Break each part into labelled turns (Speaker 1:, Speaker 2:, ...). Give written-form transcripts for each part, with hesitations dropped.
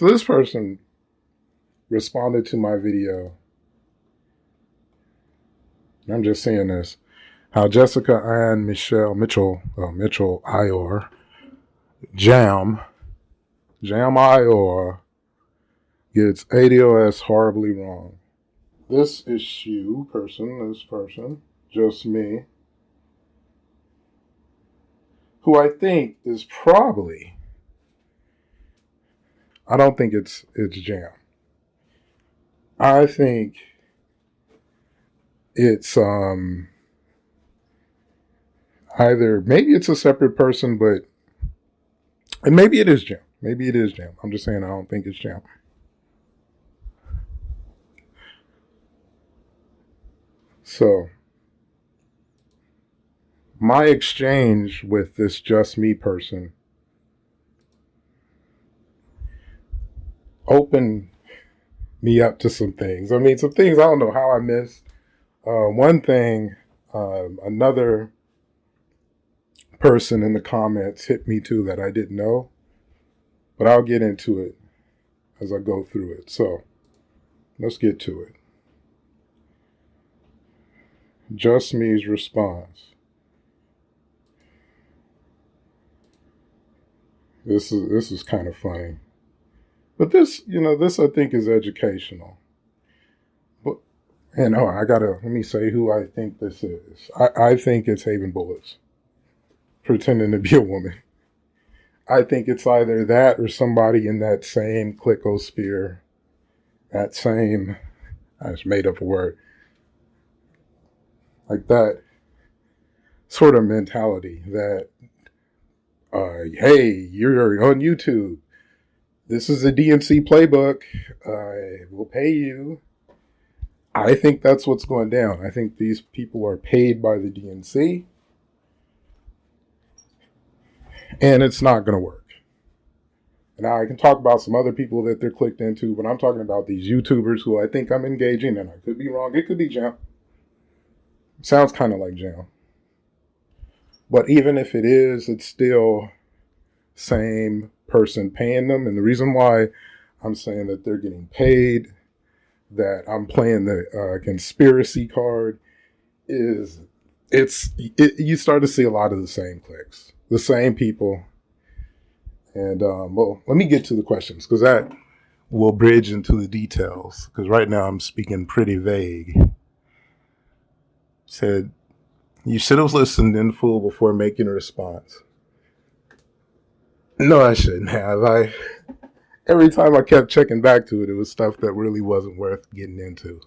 Speaker 1: So this person responded to my video. I'm just saying this. How Jessica and Mitchell Aiwuyor, JAM Aiwuyor gets ADOS horribly wrong. This person, just me, who I think is probably, I don't think it's JAM. I think it's either, maybe it's a separate person, and maybe it is JAM. Maybe it is JAM. I'm just saying I don't think it's JAM. So, my exchange with this just me person opened me up to some things. I mean, some things I don't know how I missed. One thing, another person in the comments hit me too that I didn't know, but I'll get into it as I go through it. So, let's get to it. Just me's response. This is kind of funny. But this I think is educational. But, let me say who I think this is. I think it's Haven Bullets pretending to be a woman. I think it's either that or somebody in that same clickosphere, that same, I just made up a word, like that sort of mentality that, hey, you're on YouTube. This is a DNC playbook. I will pay you. I think that's what's going down. I think these people are paid by the DNC. And it's not going to work. Now, I can talk about some other people that they're clicked into, but I'm talking about these YouTubers who I think I'm engaging, and I could be wrong. It could be JAM. Sounds kind of like JAM. But even if it is, it's still same person paying them. And the reason why I'm saying that they're getting paid, that I'm playing the conspiracy card, is you start to see a lot of the same clicks, the same people. And let me get to the questions, because that will bridge into the details, because right now I'm speaking pretty vague. Said, you should have listened in full before making a response. No, I shouldn't have. Every time I kept checking back to it, it was stuff that really wasn't worth getting into.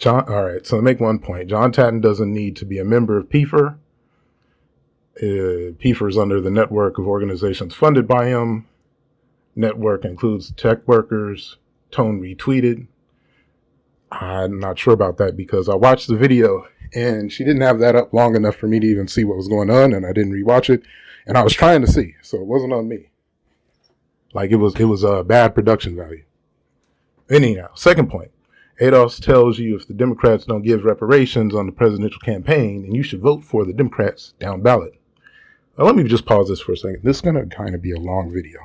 Speaker 1: All right, so to make one point, John Tatton doesn't need to be a member of PFER. PFER is under the network of organizations funded by him. Network includes tech workers. Tone retweeted. I'm not sure about that because I watched the video and she didn't have that up long enough for me to even see what was going on, and I didn't rewatch it. And I was trying to see, so it wasn't on me. Like it was a bad production value. Anyhow, second point. ADOS tells you if the Democrats don't give reparations on the presidential campaign, then you should vote for the Democrats down ballot. Now, let me just pause this for a second. This is going to kind of be a long video.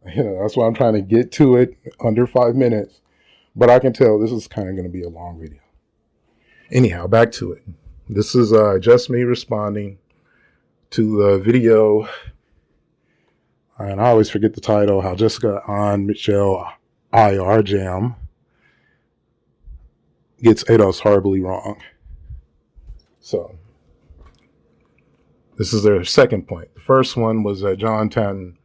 Speaker 1: That's why I'm trying to get to it under 5 minutes. But I can tell this is kind of going to be a long video. Anyhow, back to it. This is just me responding to the video. And I always forget the title, how Jessica and Mitchell Aiwuyor JAM gets ADOS horribly wrong. So, this is their second point. The first one was that John Tatton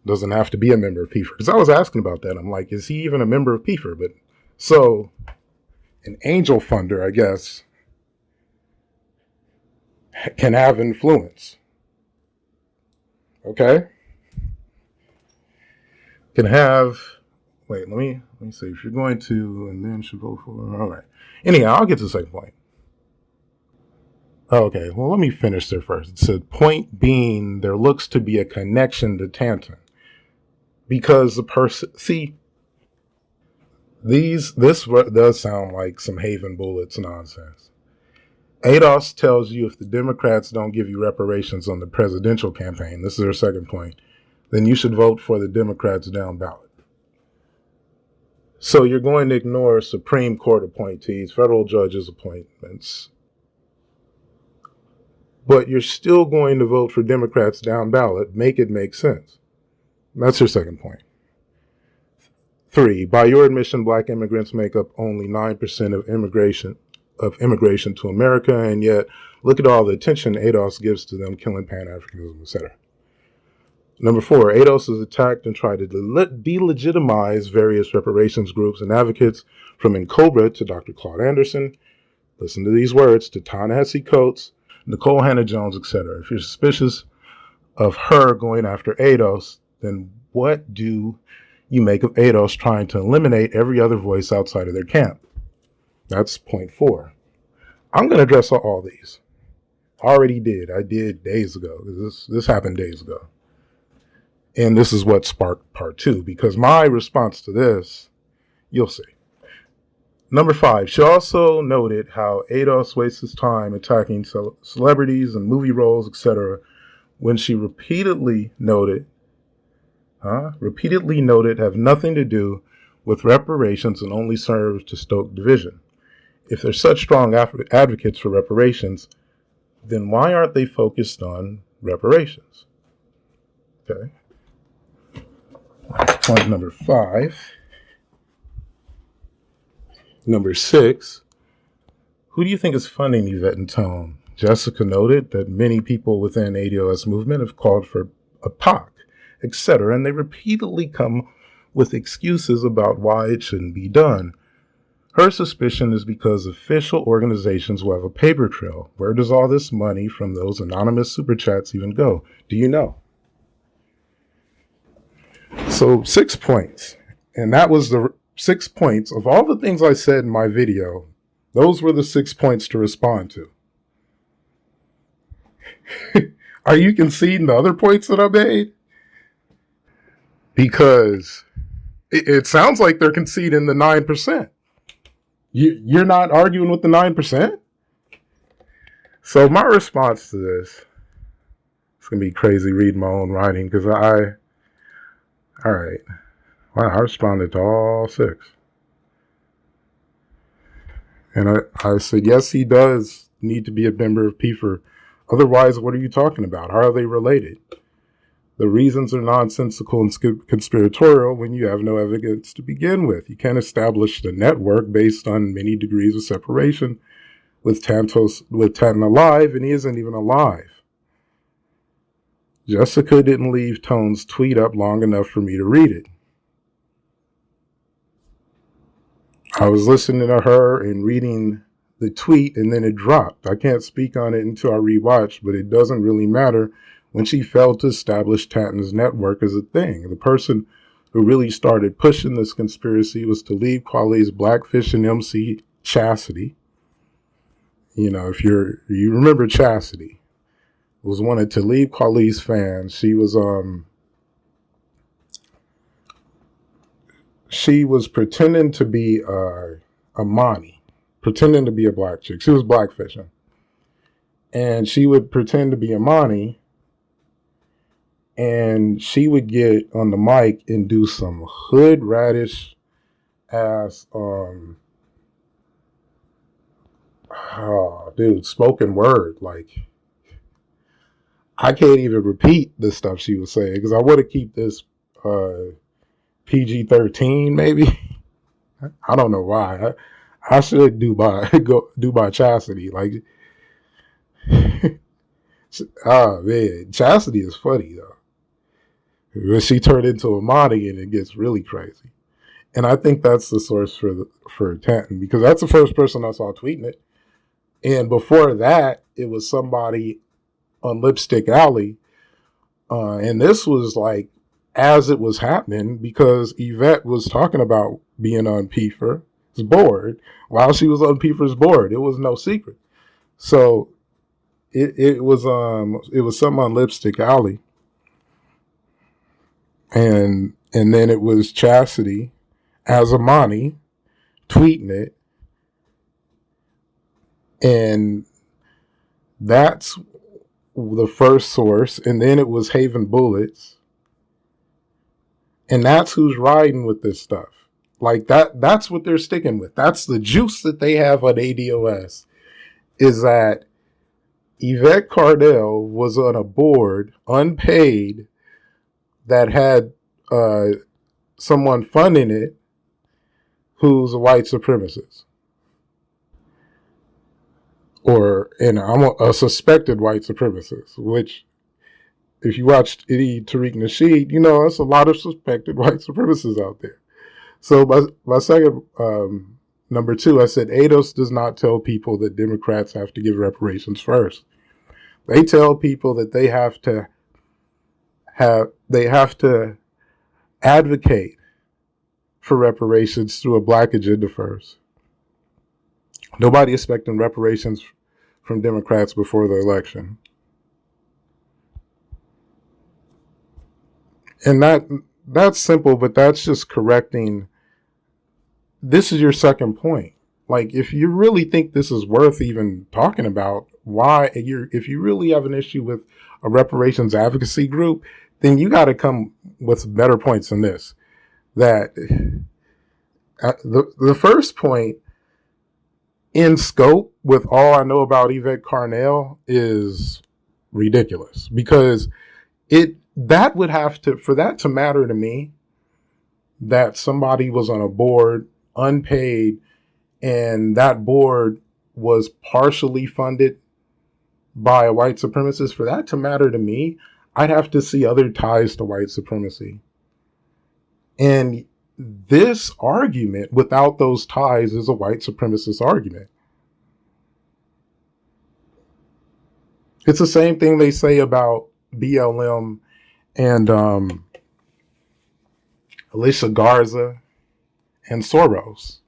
Speaker 1: doesn't have to be a member of PFER. Because I was asking about that. I'm like, is he even a member of PFER? But so, an angel funder, I guess, can have influence. Okay? Can have, wait, let me see. If you're going to, and then should vote for, all right. Anyhow, I'll get to the second point. Okay, well, let me finish there first. It said, point being, there looks to be a connection to Tatton. Because the person, see, this does sound like some Haven Bullets nonsense. ADOS tells you if the Democrats don't give you reparations on the presidential campaign, this is their second point, then you should vote for the Democrats down ballot. So you're going to ignore Supreme Court appointees, federal judges' appointments, but you're still going to vote for Democrats down ballot. Make it make sense. That's your second point. 3, by your admission, black immigrants make up only 9% of immigration to America, and yet look at all the attention ADOS gives to them, killing Pan-Africanism, etc. Number 4, ADOS has attacked and tried to delegitimize various reparations groups and advocates, from NCOBRA to Dr. Claude Anderson, listen to these words, to Ta-Nehisi Coates, Nicole Hannah-Jones, etc. If you're suspicious of her going after ADOS, then what do you make of ADOS trying to eliminate every other voice outside of their camp? That's point 4. I'm going to address all these. I already did. I did days ago. This happened days ago. And this is what sparked part 2, because my response to this, you'll see. Number 5, she also noted how ADOS wastes his time attacking celebrities and movie roles, etc., when she repeatedly noted have nothing to do with reparations and only serve to stoke division. If they're such strong advocates for reparations, then why aren't they focused on reparations? Okay. Point number 5. Number 6, who do you think is funding Yvette and Tone? Jessica noted that many people within ADOS movement have called for a POC, etc., and they repeatedly come with excuses about why it shouldn't be done. Her suspicion is because official organizations will have a paper trail. Where does all this money from those anonymous super chats even go? Do you know? So 6 points, and that was the 6 points of all the things I said in my video. Those were the 6 points to respond to. Are you conceding the other points that I made? Because it sounds like they're conceding the 9%. You're not arguing with the 9%? So my response to this, it's going to be crazy reading my own writing, because all right. Wow, I responded to all 6. And I said, yes, he does need to be a member of PFER. Otherwise, what are you talking about? How are they related? The reasons are nonsensical and conspiratorial when you have no evidence to begin with. You can't establish the network based on many degrees of separation with Tanton alive, and he isn't even alive. Jessica didn't leave Tone's tweet up long enough for me to read it. I was listening to her and reading the tweet, and then it dropped. I can't speak on it until I rewatch, but it doesn't really matter when she failed to establish Tanton's network as a thing. The person who really started pushing this conspiracy was Talib Kweli's Blackfish and MC Chastity. You know, if you remember Chastity, was one of Talib Kweli's fans. She was pretending to be a Mani, pretending to be a black chick. She was blackfishing. And she would pretend to be a Mani, and she would get on the mic and do some hood radish ass, spoken word. Like, I can't even repeat the stuff she was saying because I want to keep this PG-13 maybe. I don't know why. I should do by Chastity. Like, man, Chastity is funny though. When she turned into a Mahdi and it gets really crazy. And I think that's the source for Tanton, because that's the first person I saw tweeting it. And before that, it was somebody on Lipstick Alley. And this was like as it was happening, because Yvette was talking about being on PFER's board while she was on PFER's board. It was no secret. So it was something on Lipstick Alley. And then it was Chastity as Amani tweeting it. And That's the first source, and then it was Haven Bullets, and that's who's riding with this stuff. Like that's what they're sticking with. That's the juice that they have on ADOS, is that Yvette Cardell was on a board, unpaid, that had someone funding it who's a white supremacist. And I'm a suspected white supremacist, which, if you watched any Tariq Nasheed, you know, there's a lot of suspected white supremacists out there. So my second, number two, I said ADOS does not tell people that Democrats have to give reparations first. They tell people that they have to advocate for reparations through a black agenda first. Nobody expecting reparations from Democrats before the election. And that's simple, but that's just correcting. This is your second point. Like, if you really think this is worth even talking about, if you really have an issue with a reparations advocacy group, then you got to come with better points than this. That the first point, in scope, with all I know about Yvette Carnell, is ridiculous, because that would have to, for that to matter to me, that somebody was on a board unpaid and that board was partially funded by a white supremacist, for that to matter to me, I'd have to see other ties to white supremacy. And this argument without those ties is a white supremacist argument. It's the same thing they say about BLM and Alicia Garza and Soros.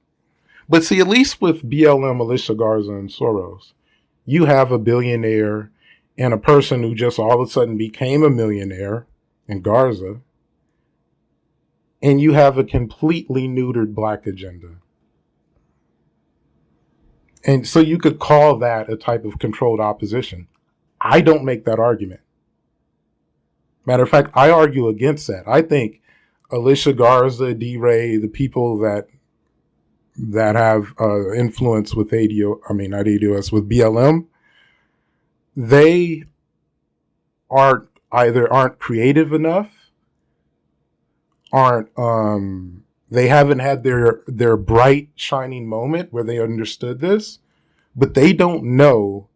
Speaker 1: But see, at least with BLM, Alicia Garza, and Soros, you have a billionaire and a person who just all of a sudden became a millionaire in Garza, and you have a completely neutered black agenda. And so you could call that a type of controlled opposition. I don't make that argument. Matter of fact, I argue against that. I think Alicia Garza, D-Ray, the people that have influence with with BLM, they aren't creative enough, they haven't had their bright shining moment where they understood this, but they don't know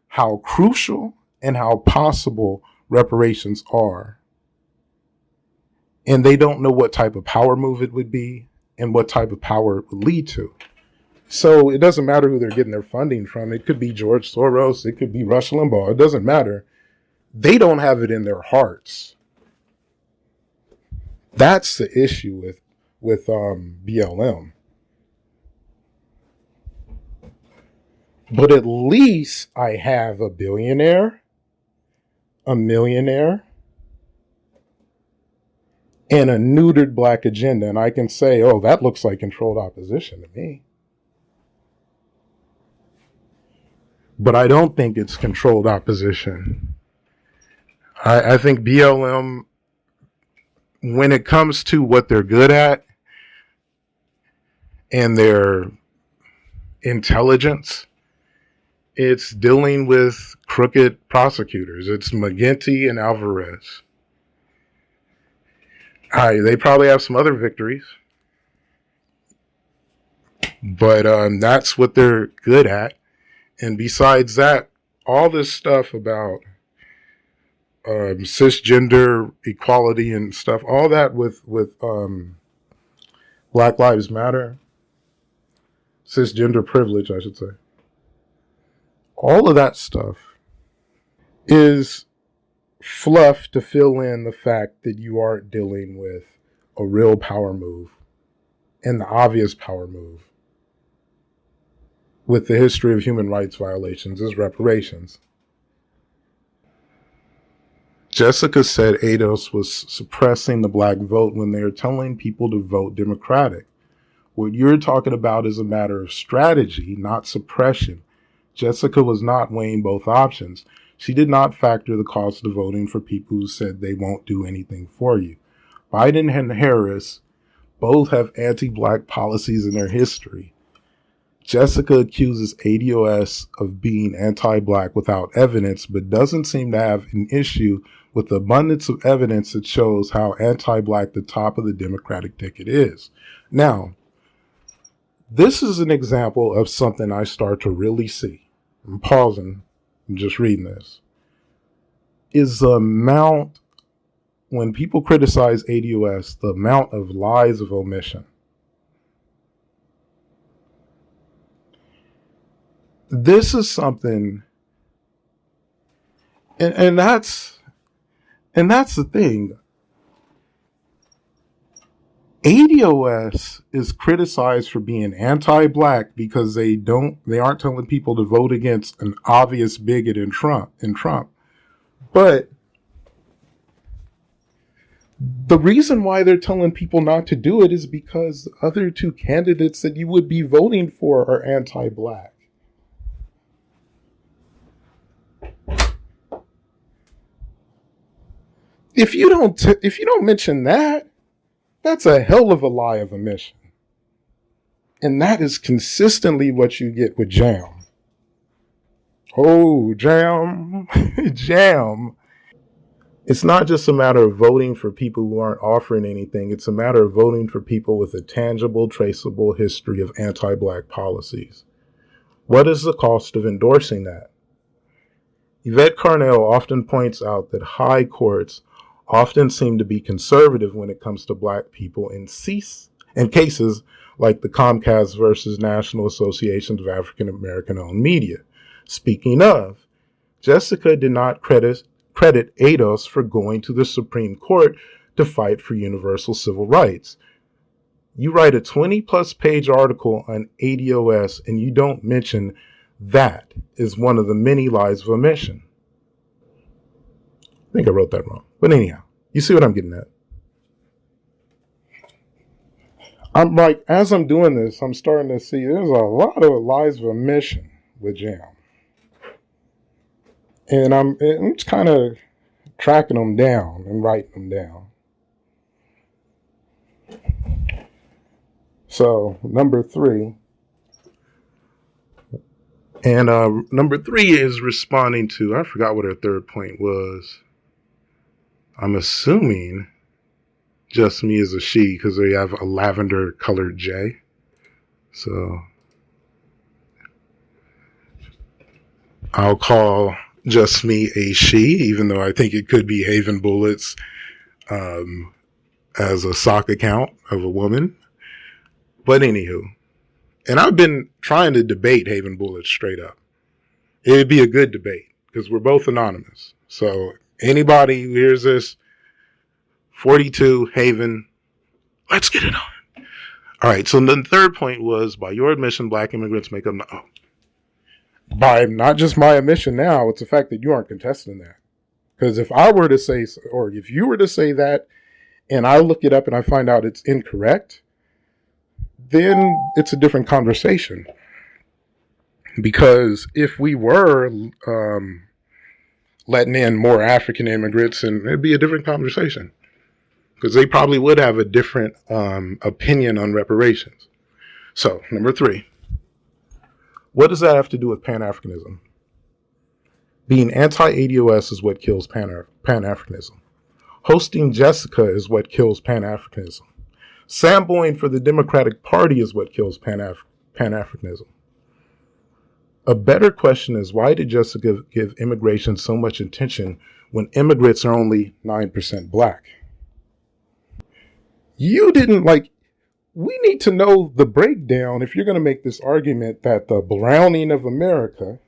Speaker 1: how crucial and how possible reparations are. And they don't know what type of power move it would be and what type of power it would lead to. So it doesn't matter who they're getting their funding from. It could be George Soros. It could be Rush Limbaugh. It doesn't matter. They don't have it in their hearts. That's the issue with BLM. But at least I have a billionaire, a millionaire, and a neutered black agenda. And I can say, oh, that looks like controlled opposition to me. But I don't think it's controlled opposition. I think BLM, when it comes to what they're good at and their intelligence, it's dealing with crooked prosecutors. It's McGinty and Alvarez. They probably have some other victories, but that's what they're good at. And besides that, all this stuff about cisgender equality and stuff, all that with Black Lives Matter, cisgender privilege, I should say, all of that stuff is fluff to fill in the fact that you aren't dealing with a real power move, and the obvious power move with the history of human rights violations is reparations. Jessica said ADOS was suppressing the black vote when they are telling people to vote Democratic. What you're talking about is a matter of strategy, not suppression. Jessica was not weighing both options. She did not factor the cost of voting for people who said they won't do anything for you. Biden and Harris both have anti-black policies in their history. Jessica accuses ADOS of being anti-black without evidence, but doesn't seem to have an issue with the abundance of evidence that shows how anti-black the top of the Democratic ticket is. Now, this is an example of something I start to really see. I'm pausing and just reading this. Is the amount, when people criticize ADOS, the amount of lies of omission. This is something, and that's the thing. ADOS is criticized for being anti-black because they aren't telling people to vote against an obvious bigot in Trump. But the reason why they're telling people not to do it is because the other two candidates that you would be voting for are anti-black. If you don't mention that, that's a hell of a lie of omission. And that is consistently what you get with JAM. Oh, JAM, JAM. It's not just a matter of voting for people who aren't offering anything. It's a matter of voting for people with a tangible, traceable history of anti-black policies. What is the cost of endorsing that? Yvette Carnell often points out that high courts often seem to be conservative when it comes to black people in cases like the Comcast versus National Associations of African American Owned Media. Speaking of, Jessica did not credit ADOS for going to the Supreme Court to fight for universal civil rights. You write a 20-plus page article on ADOS and you don't mention that is one of the many lies of omission. I think I wrote that wrong. But anyhow, you see what I'm getting at. I'm like, as I'm doing this, I'm starting to see there's a lot of lies of omission with JAM. And I'm just kind of tracking them down and writing them down. So, number 3. And number 3 is responding to, I forgot what her third point was. I'm assuming just me is a she because they have a lavender colored J. So I'll call just me a she, even though I think it could be Haven Bullets as a sock account of a woman. But anywho, and I've been trying to debate Haven Bullets straight up. It'd be a good debate because we're both anonymous. So anybody who hears this, 42, Haven, let's get it on. All right, so the third point was, by your admission, black immigrants make up... By not just my admission now, it's the fact that you aren't contesting that. Because if I were to say, or if you were to say that, and I look it up and I find out it's incorrect, then it's a different conversation. Because if we were letting in more African immigrants, and it'd be a different conversation. Because they probably would have a different opinion on reparations. So, number 3. What does that have to do with Pan-Africanism? Being anti-ADOS is what kills Pan-Africanism. Hosting Jessica is what kills Pan-Africanism. Samboing for the Democratic Party is what kills Pan-Africanism. A better question is, why did Jessica give immigration so much attention when immigrants are only 9% black? You didn't we need to know the breakdown if you're going to make this argument that the browning of America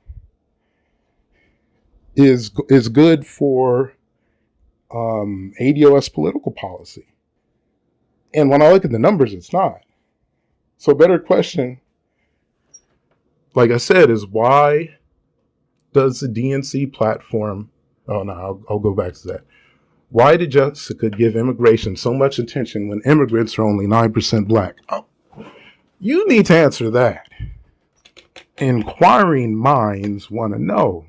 Speaker 1: is good for ADOS political policy. And when I look at the numbers, it's not. So a better question, like I said, is why does the DNC platform, I'll go back to that. Why did Jessica give immigration so much attention when immigrants are only 9% black? Oh, you need to answer that. inquiring minds want to know.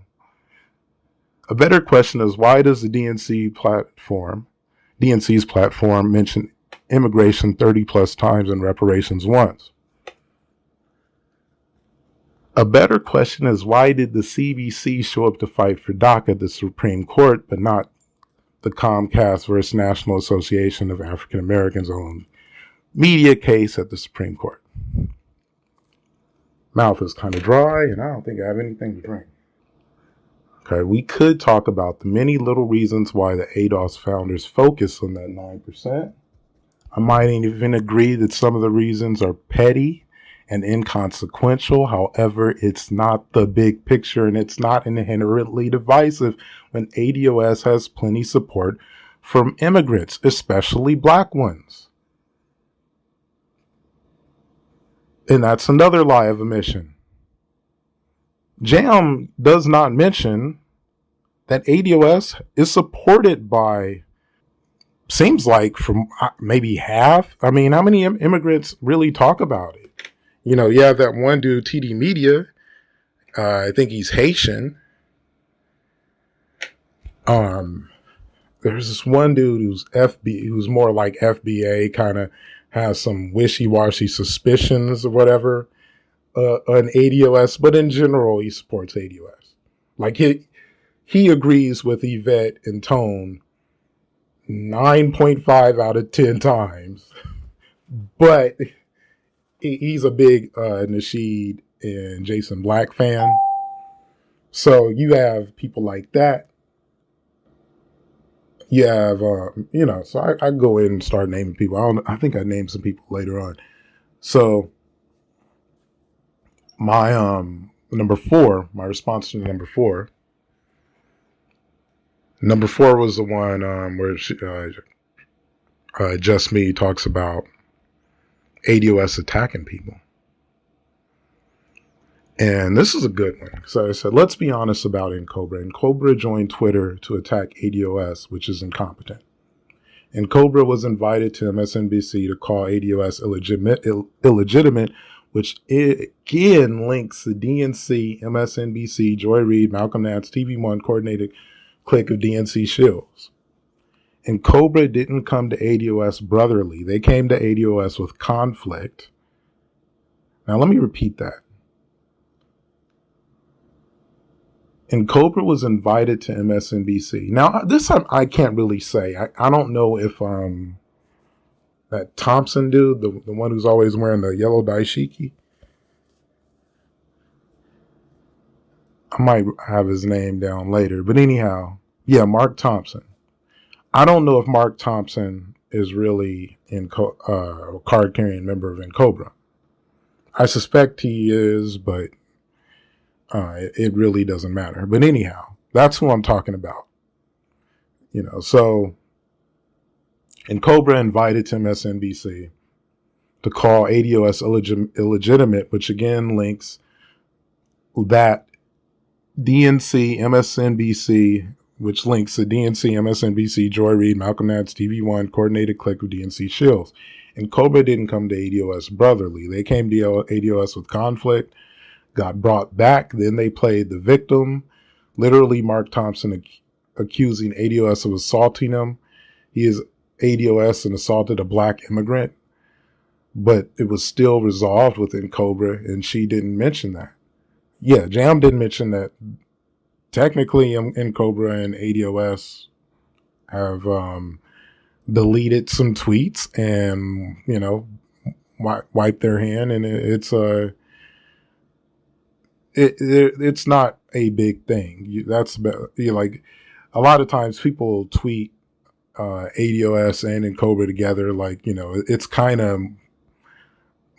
Speaker 1: A better question is, why does the DNC's platform mention immigration 30 plus times and reparations once? A better question is, why did the CBC show up to fight for DACA at the Supreme Court, but not the Comcast versus National Association of African Americans owned media case at the Supreme Court? Mouth is kind of dry, and I don't think I have anything to drink. Okay, we could talk about the many little reasons why the ADOS founders focus on that 9%. I might even agree that some of the reasons are petty and inconsequential. However, it's not the big picture, and it's not inherently divisive when ADOS has plenty support from immigrants, especially black ones. And that's another lie of omission. JAM does not mention that ADOS is supported by, seems like, from maybe half. I mean, how many immigrants really talk about it? You know, you have that one dude, TD Media. I think he's Haitian. There's this one dude who's more like FBA, kind of has some wishy-washy suspicions or whatever on ADOS, but in general, he supports ADOS. Like he agrees with Yvette and Tone 9.5 out of 10 times, but he's a big Nasheed and Jason Black fan. So you have people like that. You have, so I go in and start naming people. I think I named some people later on. So my number 4, my response to number 4. Number 4 was the one where Just Me talks about ADOS attacking people. And this is a good one. So I said, let's be honest about N'Cobra. N'Cobra joined Twitter to attack ADOS, which is incompetent. N'Cobra was invited to MSNBC to call ADOS illegitimate, which again links the DNC, MSNBC, Joy Reid, Malcolm Nance, TV1 coordinated clique of DNC shills. N'Cobra didn't come to ADOS brotherly. They came to ADOS with conflict. Now let me repeat that. N'Cobra was invited to MSNBC. Now, this I can't really say. I don't know if that Thompson dude, the one who's always wearing the yellow dashiki, I might have his name down later. But anyhow, yeah, Mark Thompson. I don't know if Mark Thompson is really a card-carrying member of N'Cobra. I suspect he is, but it really doesn't matter. But anyhow, that's who I'm talking about. You know, so N'Cobra invited to MSNBC to call ADOS illegitimate, which again links that DNC, MSNBC, which links the DNC, MSNBC, Joy Reid, Malcolm Nance, TV1, coordinated clique of DNC shills. N'Cobra didn't come to ADOS brotherly. They came to ADOS with conflict, got brought back. Then they played the victim. Literally, Mark Thompson accusing ADOS of assaulting him. He is ADOS and assaulted a black immigrant, but it was still resolved with N'Cobra, and she didn't mention that. Yeah, JAM didn't mention that. Technically, N'Cobra and ADOS have deleted some tweets and, you know, wiped their hand, and it's not a big thing. Like a lot of times people tweet ADOS and N'Cobra together, like, you know, it's kind of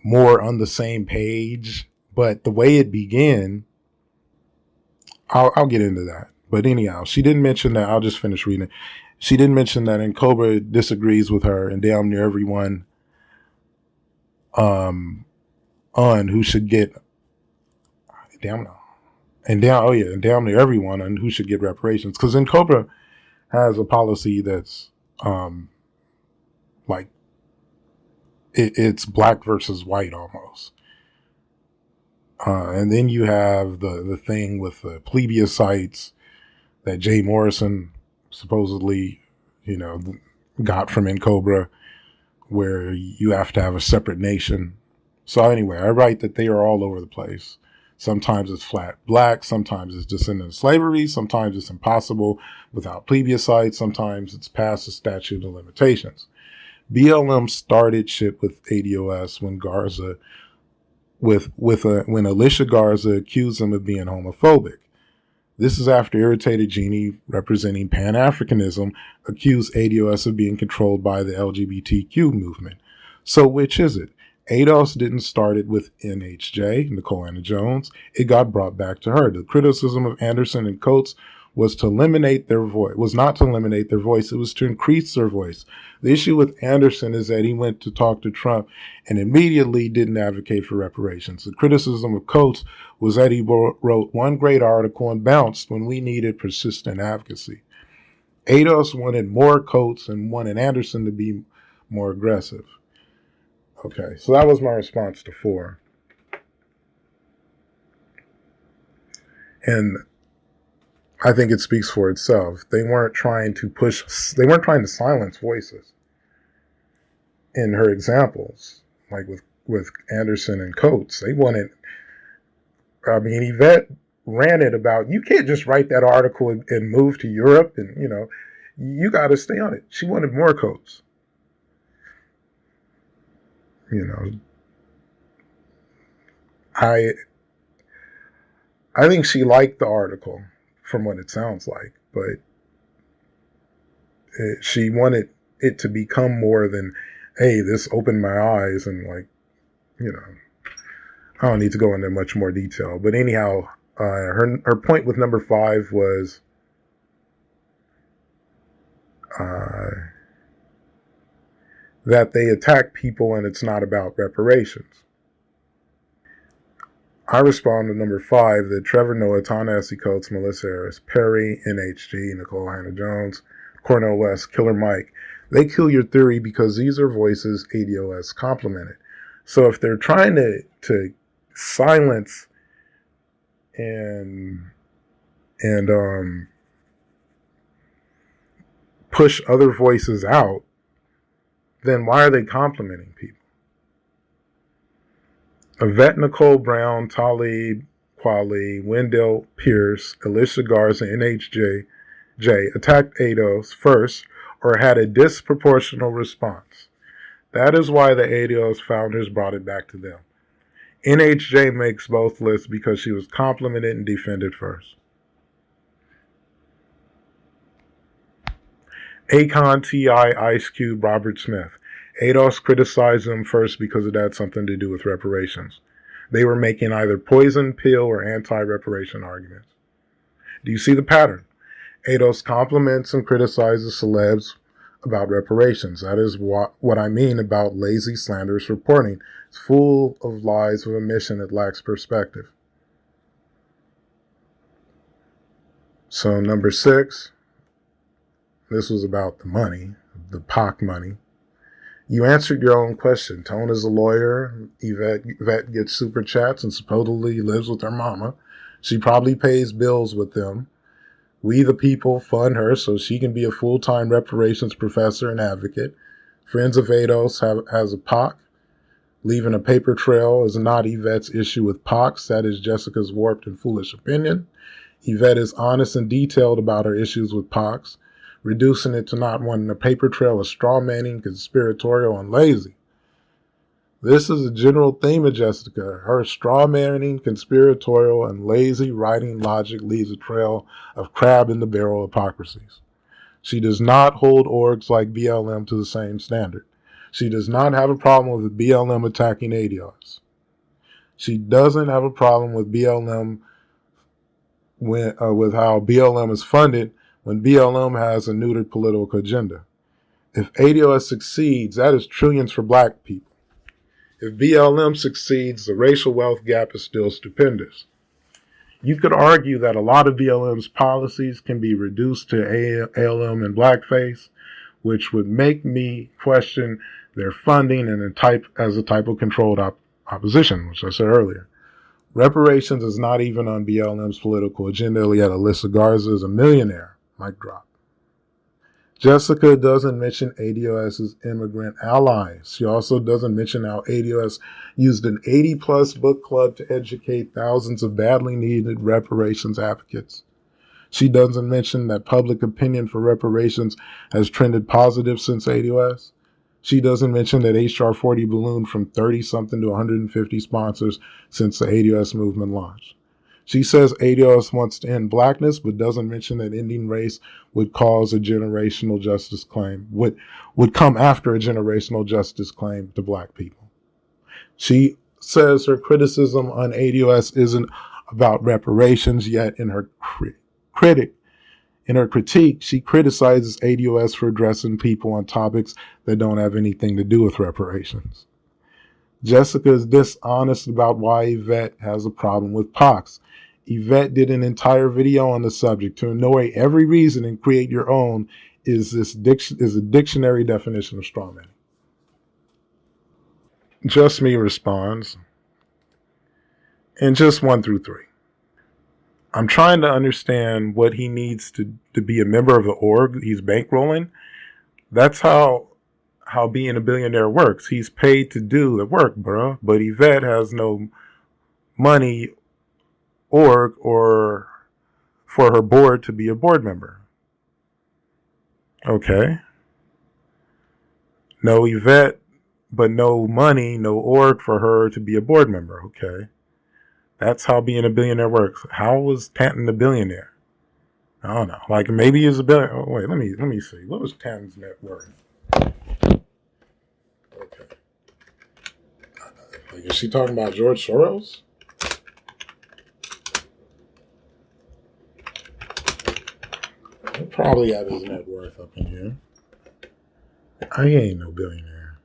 Speaker 1: more on the same page. But the way it began, I'll get into that. But anyhow, she didn't mention that. I'll just finish reading it. She didn't mention that N'Cobra disagrees with her and damn near everyone on who should get damn near everyone on who should get reparations. Because N'Cobra has a policy that's like it's black versus white almost. And then you have the thing with the plebiscites that Jay Morrison supposedly, got from Cobra, where you have to have a separate nation. So anyway, I write that they are all over the place. Sometimes it's flat black, sometimes it's descendant of slavery, sometimes it's impossible without plebiscite, sometimes it's past the statute of limitations. BLM started shit with ADOS when Garza, when Alicia Garza accused them of being homophobic. This is after Irritated Genie, representing Pan-Africanism, accused ADOS of being controlled by the LGBTQ movement. So which is it? ADOS didn't start it with NHJ, Nicole Anna Jones. It got brought back to her. The criticism of Anderson and Coates was to eliminate their voice, was not to eliminate their voice, it was to increase their voice. The issue with Anderson is that he went to talk to Trump and immediately didn't advocate for reparations. The criticism of Coates was that he wrote one great article and bounced when we needed persistent advocacy. ADOS wanted more Coates and wanted Anderson to be more aggressive. Okay, so that was my response to 4. And I think it speaks for itself. They weren't trying to silence voices in her examples, like with Anderson and Coates. Yvette ran it about, you can't just write that article and move to Europe and, you got to stay on it. She wanted more Coates. I think she liked the article from what it sounds like, but she wanted it to become more than, hey, this opened my eyes, and I don't need to go into much more detail. But anyhow, her point with number 5 was that they attack people and it's not about reparations. I respond to number 5 that Trevor Noah, Ta-Nehisi Coates, Melissa Harris, Perry, NHG, Nicole Hannah Jones, Cornel West, Killer Mike, they kill your theory because these are voices ADOS complemented. So if they're trying to silence and push other voices out, then why are they complimenting people? Yvette Nicole Brown, Talib Kweli, Wendell Pierce, Alicia Garza, NHJ attacked ADOS first or had a disproportional response. That is why the ADOS founders brought it back to them. NHJ makes both lists because she was complimented and defended first. Akon, T.I., Ice Cube, Robert Smith. ADOS criticized them first because it had something to do with reparations. They were making either poison pill or anti-reparation arguments. Do you see the pattern? ADOS compliments and criticizes celebs about reparations. That is what I mean about lazy, slanderous reporting. It's full of lies with omission that lacks perspective. So number 6, this was about the money, the POC money. You answered your own question. Tone is a lawyer. Yvette gets super chats and supposedly lives with her mama. She probably pays bills with them. We, the people, fund her so she can be a full-time reparations professor and advocate. Friends of ADOS has a POC. Leaving a paper trail is not Yvette's issue with POCs. That is Jessica's warped and foolish opinion. Yvette is honest and detailed about her issues with POCs. Reducing it to not wanting a paper trail is strawmanning, conspiratorial, and lazy. This is a general theme of Jessica. Her strawmanning, conspiratorial, and lazy writing logic leaves a trail of crab in the barrel hypocrisies. She does not hold orgs like BLM to the same standard. She does not have a problem with BLM attacking ADOS. She doesn't have a problem with BLM with how BLM is funded when BLM has a neutered political agenda. If ADOS succeeds, that is trillions for black people. If BLM succeeds, the racial wealth gap is still stupendous. You could argue that a lot of BLM's policies can be reduced to ALM and blackface, which would make me question their funding and as a type of controlled opposition, which I said earlier. Reparations is not even on BLM's political agenda, yet Alyssa Garza is a millionaire. Mic drop. Jessica doesn't mention ADOS's immigrant allies. She also doesn't mention how ADOS used an 80-plus book club to educate thousands of badly needed reparations advocates. She doesn't mention that public opinion for reparations has trended positive since ADOS. She doesn't mention that HR 40 ballooned from 30-something to 150 sponsors since the ADOS movement launched. She says ADOS wants to end blackness, but doesn't mention that ending race would cause a generational justice claim, would come after a generational justice claim to black people. She says her criticism on ADOS isn't about reparations, yet in her critique, she criticizes ADOS for addressing people on topics that don't have anything to do with reparations. Jessica is dishonest about why Yvette has a problem with POCs. Yvette did an entire video on the subject. To annoy every reason and create your own is a dictionary definition of strawman. Just Me responds, and just 1 through 3. I'm trying to understand what he needs to be a member of the org he's bankrolling. That's how being a billionaire works. He's paid to do the work, bro. But Yvette has no money or for her board to be a board member. Okay. No Yvette, but no money, no org for her to be a board member. Okay. That's how being a billionaire works. How was Tanton a billionaire? I don't know. Like maybe he's a billionaire. Oh, wait, let me see. What was Tanton's net worth? Okay. Like, is she talking about George Soros? He'll probably have his net worth up in here. I ain't no billionaire.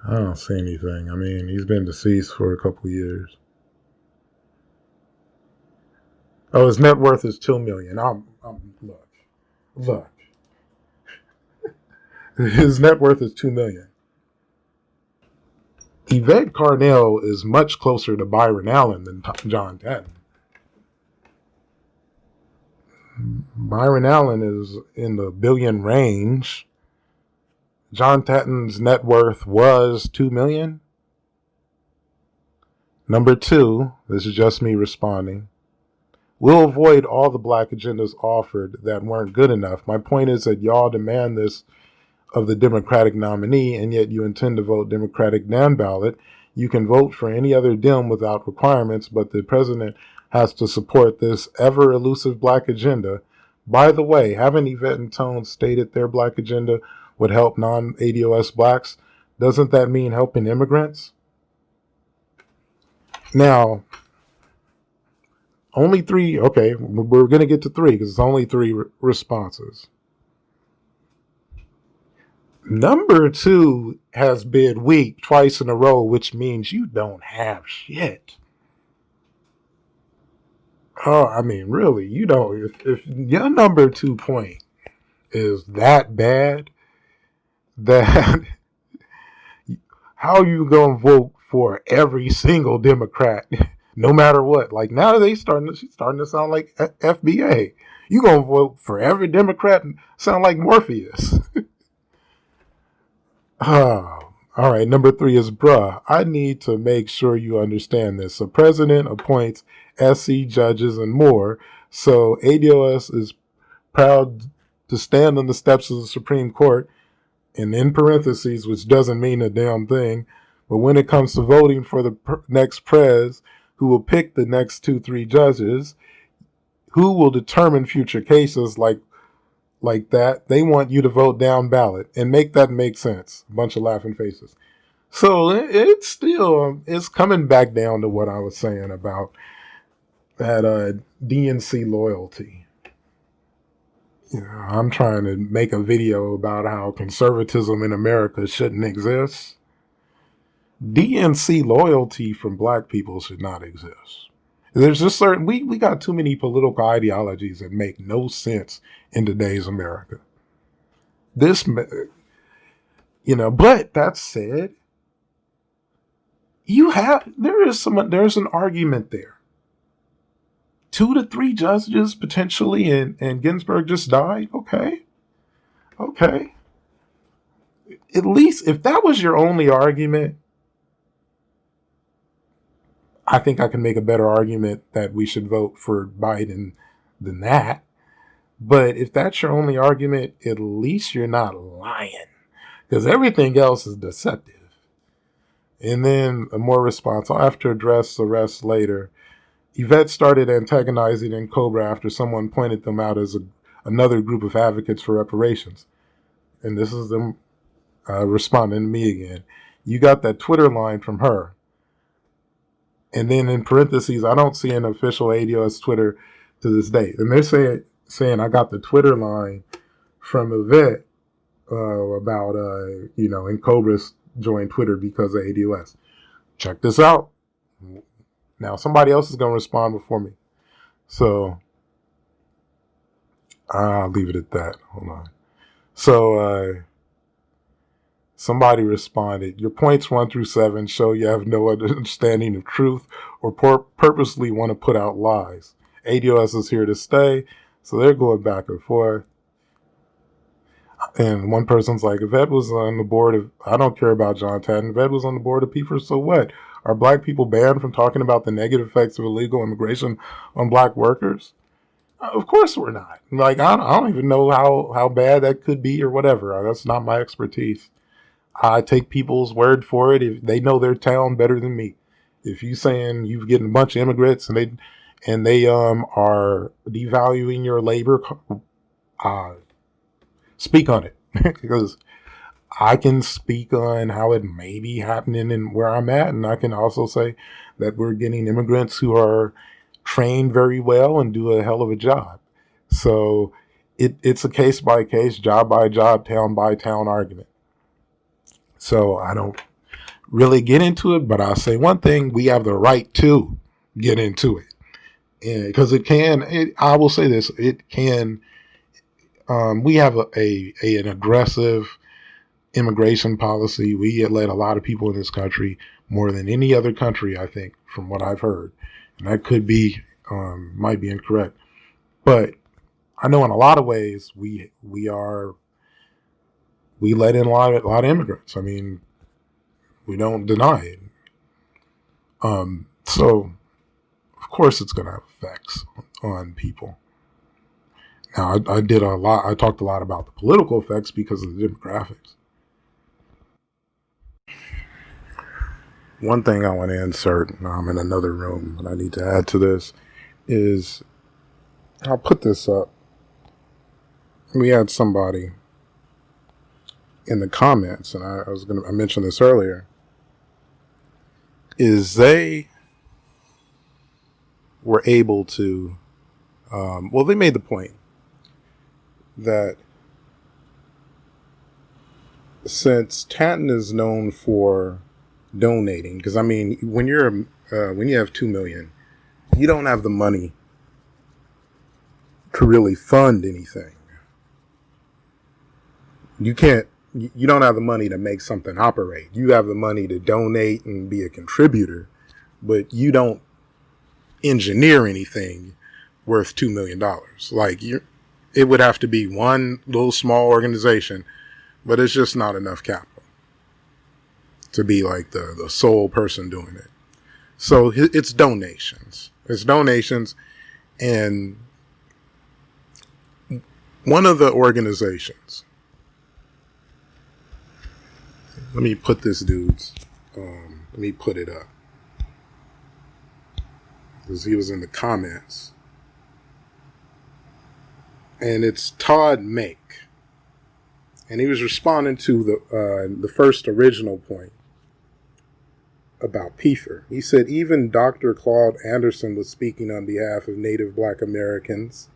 Speaker 1: I don't see anything. I mean, he's been deceased for a couple years. Oh, his net worth is $2 million. Look. His net worth is $2 million. Yvette Carnell is much closer to Byron Allen than John Tanton. Byron Allen is in the billion range. John Tanton's net worth was $2 million. Number 2, this is just me responding. We'll avoid all the black agendas offered that weren't good enough. My point is that y'all demand this of the Democratic nominee, and yet you intend to vote Democratic down ballot. You can vote for any other Dem without requirements, but the president has to support this ever elusive black agenda. By the way, haven't Yvette and Tone stated their black agenda would help non-ADOS blacks? Doesn't that mean helping immigrants? Now, only 3, okay, we're going to get to 3 because it's only 3 responses. Number 2 has been weak twice in a row, which means you don't have shit. Oh, I mean, really, you don't. If your number 2 point is that bad, that how are you gonna vote for every single Democrat, no matter what? Like now she's starting to sound like FBA. You gonna vote for every Democrat and sound like Morpheus? Oh, all right. Number 3 is bruh. I need to make sure you understand this. The president appoints SC judges and more. So ADOS is proud to stand on the steps of the Supreme Court, and in parentheses, which doesn't mean a damn thing. But when it comes to voting for the next prez, who will pick the next 2-3 judges, who will determine future cases like that, they want you to vote down ballot and make that make sense. A bunch of laughing faces. So it's coming back down to what I was saying about that DNC loyalty. You know, I'm trying to make a video about how conservatism in America shouldn't exist. DNC loyalty from black people should not exist. There's just we got too many political ideologies that make no sense in today's America. But that said, there's an argument there. 2 to 3 judges potentially, and Ginsburg just died. Okay. At least if that was your only argument, I think I can make a better argument that we should vote for Biden than that. But if that's your only argument, at least you're not lying, because everything else is deceptive. And then a more response. I'll have to address the rest later. Yvette started antagonizing in Cobra after someone pointed them out as another group of advocates for reparations. And this is them responding to me again. You got that Twitter line from her. And then in parentheses, I don't see an official ADOS Twitter to this day. And they're saying I got the Twitter line from Yvette about, and Cobra's joined Twitter because of ADOS. Check this out. Now, somebody else is going to respond before me. So, I'll leave it at that. Hold on. So, somebody responded, your points 1 through 7 show you have no understanding of truth or purposely want to put out lies. ADOS is here to stay, so they're going back and forth. And one person's like, Yvette was on the board of, I don't care about John Tatton, Yvette was on the board of PFER, so what? Are black people banned from talking about the negative effects of illegal immigration on black workers? Of course we're not. Like, I don't even know how bad that could be or whatever. That's not my expertise. I take people's word for it if they know their town better than me. If you saying you've getting a bunch of immigrants and they are devaluing your labor, speak on it. Because I can speak on how it may be happening in where I'm at, and I can also say that we're getting immigrants who are trained very well and do a hell of a job. So it's a case by case, job by job, town by town argument. So I don't really get into it, but I'll say one thing: we have the right to get into it, because I will say this: it can. We have an aggressive immigration policy. We let a lot of people in this country, more than any other country, I think, from what I've heard, and that could be might be incorrect, but I know in a lot of ways we let in a lot of immigrants. I mean, we don't deny it. So of course it's going to have effects on people. Now I talked a lot about the political effects because of the demographics. One thing I want to insert, and I'm in another room and I need to add to this, is I'll put this up. We had somebody in the comments, and I mentioned this earlier, is they were able to, they made the point that since Tatton is known for donating, because I mean, when you have 2 million, you don't have the money to really fund anything. You don't have the money to make something operate. You have the money to donate and be a contributor, but you don't engineer anything worth $2 million. Like, it would have to be one little small organization, but it's just not enough capital to be like the sole person doing it. So it's donations. And one of the organizations, let me put this dude's, let me put it up, because he was in the comments. And it's Todd Make. And he was responding to the first original point about PFER. He said, even Dr. Claude Anderson was speaking on behalf of Native Black Americans.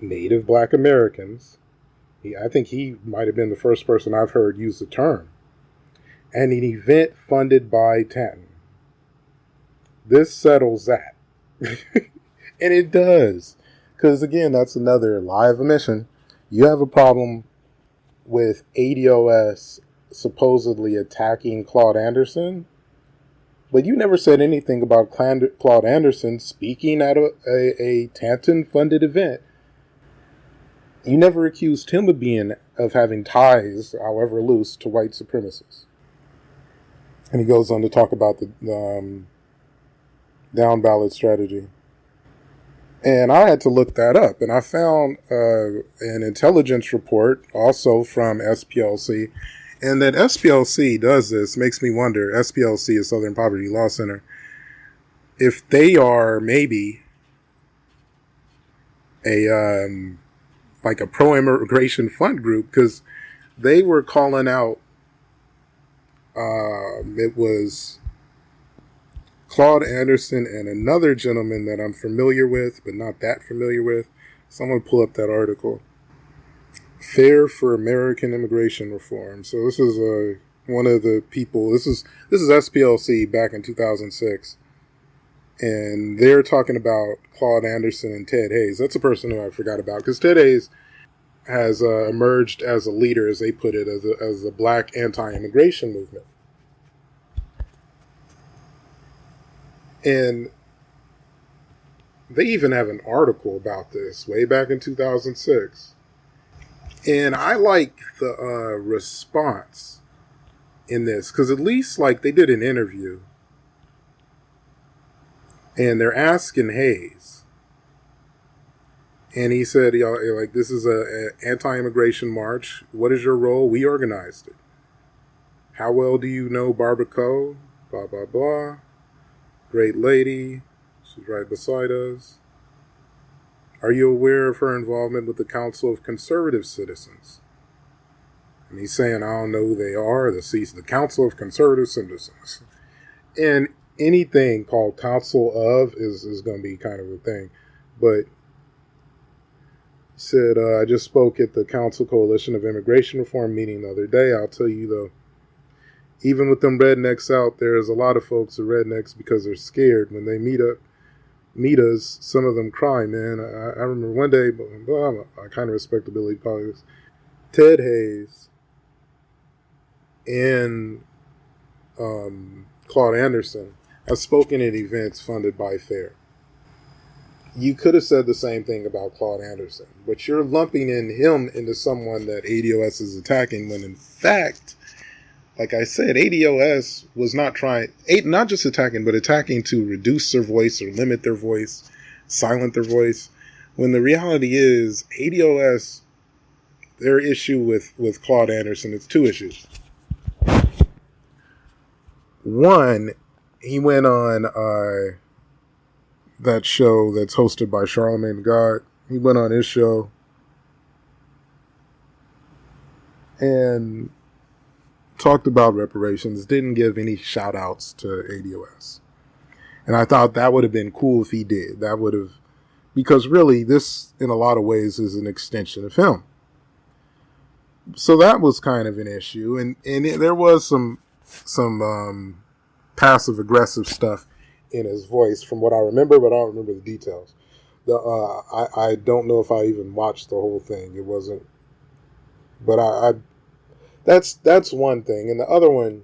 Speaker 1: I think he might have been the first person I've heard use the term. And an event funded by Tatton. This settles that. And it does. Because again, that's another lie of omission. You have a problem with ADOS supposedly attacking Claude Anderson, but you never said anything about Claude Anderson speaking at a Tanton-funded event. You never accused him of having ties, however loose, to white supremacists. And he goes on to talk about the down ballot strategy. And I had to look that up, and I found an intelligence report also from SPLC. And that SPLC does this makes me wonder, SPLC is Southern Poverty Law Center, if they are maybe like a pro-immigration fund group, because they were calling out, it was Claude Anderson and another gentleman that I'm familiar with, but not that familiar with. Someone pull up that article. Fair for American Immigration Reform. So this is one of the people. This is SPLC back in 2006, and they're talking about Claude Anderson and Ted Hayes. That's a person who I forgot about, because Ted Hayes has emerged as a leader, as they put it, as a black anti-immigration movement. And they even have an article about this way back in 2006. And I like the response in this, because at least like they did an interview and they're asking Hayes. And he said, like, this is an anti-immigration march. What is your role? We organized it. How well do you know Barbara Coe? Blah, blah, blah. Great lady. She's right beside us. Are you aware of her involvement with the Council of Conservative Citizens? And he's saying, I don't know who they are. The Council of Conservative Citizens. And anything called Council of is going to be kind of a thing. But he said, I just spoke at the Council Coalition of Immigration Reform meeting the other day. I'll tell you, though, even with them rednecks out, there's a lot of folks who are rednecks because they're scared. When they meet us, some of them cry, man. I remember one day, I kind of respect the Billy politics. Ted Hayes and Claude Anderson have spoken at events funded by FAIR. You could have said the same thing about Claude Anderson, but you're lumping in him into someone that ADOS is attacking, when in fact, like I said, ADOS was not just attacking, but attacking to reduce their voice or limit their voice, silent their voice. When the reality is, ADOS, their issue with Claude Anderson, it's two issues. One, he went on that show that's hosted by Charlemagne God. He went on his show and talked about reparations, didn't give any shout outs to ADOS. And I thought that would have been cool if he did. That would have, because really this in a lot of ways is an extension of him. So that was kind of an issue. And there was some passive aggressive stuff in his voice from what I remember, but I don't remember the details. I don't know if I even watched the whole thing. It wasn't, but that's one thing. And the other one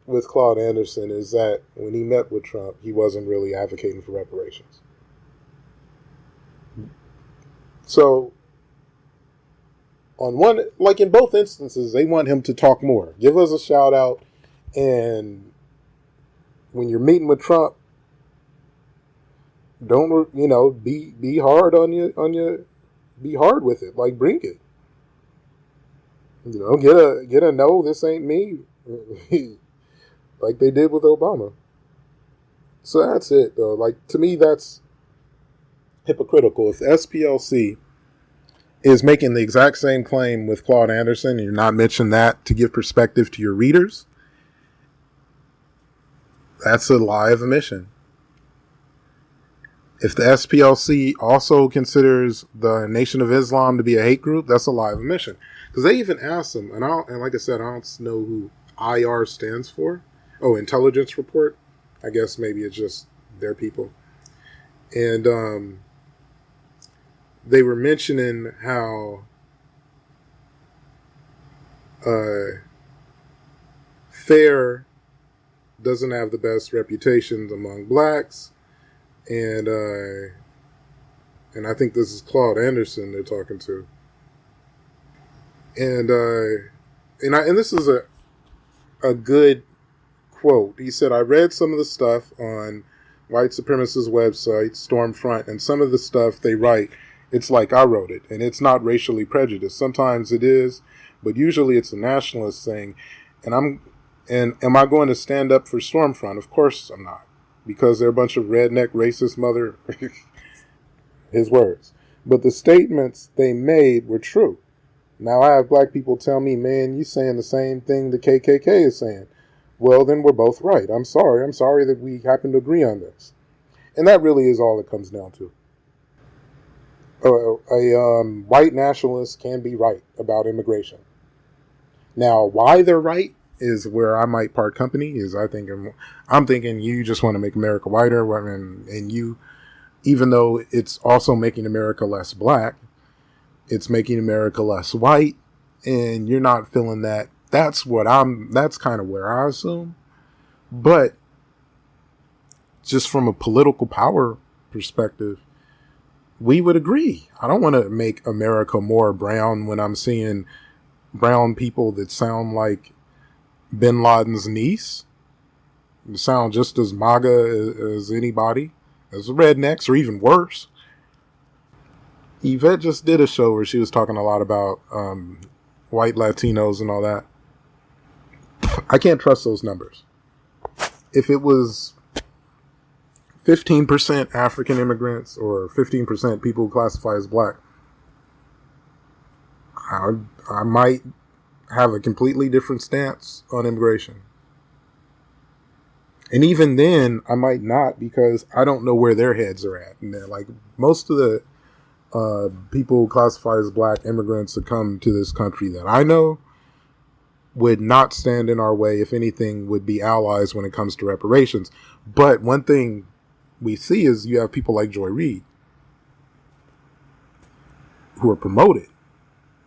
Speaker 1: with Claude Anderson is that when he met with Trump, he wasn't really advocating for reparations. So on one, like in both instances, they want him to talk more, give us a shout out. And when you're meeting with Trump, don't, be hard be hard with it. Like, bring it. Get a no, this ain't me. Like they did with Obama. So that's it, though. Like, to me, that's hypocritical. If the SPLC is making the exact same claim with Claude Anderson, and you're not mentioning that to give perspective to your readers, that's a lie of omission. If the SPLC also considers the Nation of Islam to be a hate group, that's a lie of omission. Because they even asked them, and like I said, I don't know who IR stands for. Oh, intelligence report. I guess maybe it's just their people. And they were mentioning how Fair doesn't have the best reputations among blacks, and I think this is Claude Anderson they're talking to, and this is a good quote. He said, "I read some of the stuff on white supremacist website Stormfront, and some of the stuff they write, it's like I wrote it, and it's not racially prejudiced. Sometimes it is, but usually it's a nationalist thing. And am I going to stand up for Stormfront? Of course I'm not, because they're a bunch of redneck racist mother," his words. "But the statements they made were true. Now I have black people tell me, man, you saying the same thing the KKK is saying. Well, then we're both right. I'm sorry that we happen to agree on this." And that really is all it comes down to. A white nationalist can be right about immigration. Now, why they're right is where I might part company. I'm thinking you just want to make America whiter, and you, even though it's also making America less black, it's making America less white, and you're not feeling that. That's kind of where I assume. But just from a political power perspective, we would agree. I don't want to make America more brown when I'm seeing brown people that sound like Bin Laden's niece, sound just as MAGA as anybody, as rednecks, or even worse. Yvette just did a show where she was talking a lot about white Latinos and all that. I can't trust those numbers. If it was 15% African immigrants or 15% people who classify as black, I might have a completely different stance on immigration. And even then, I might not, because I don't know where their heads are at. And like most of the people who classify as black immigrants that come to this country that I know would not stand in our way. If anything, would be allies when it comes to reparations. But one thing we see is you have people like Joy Reid who are promoted.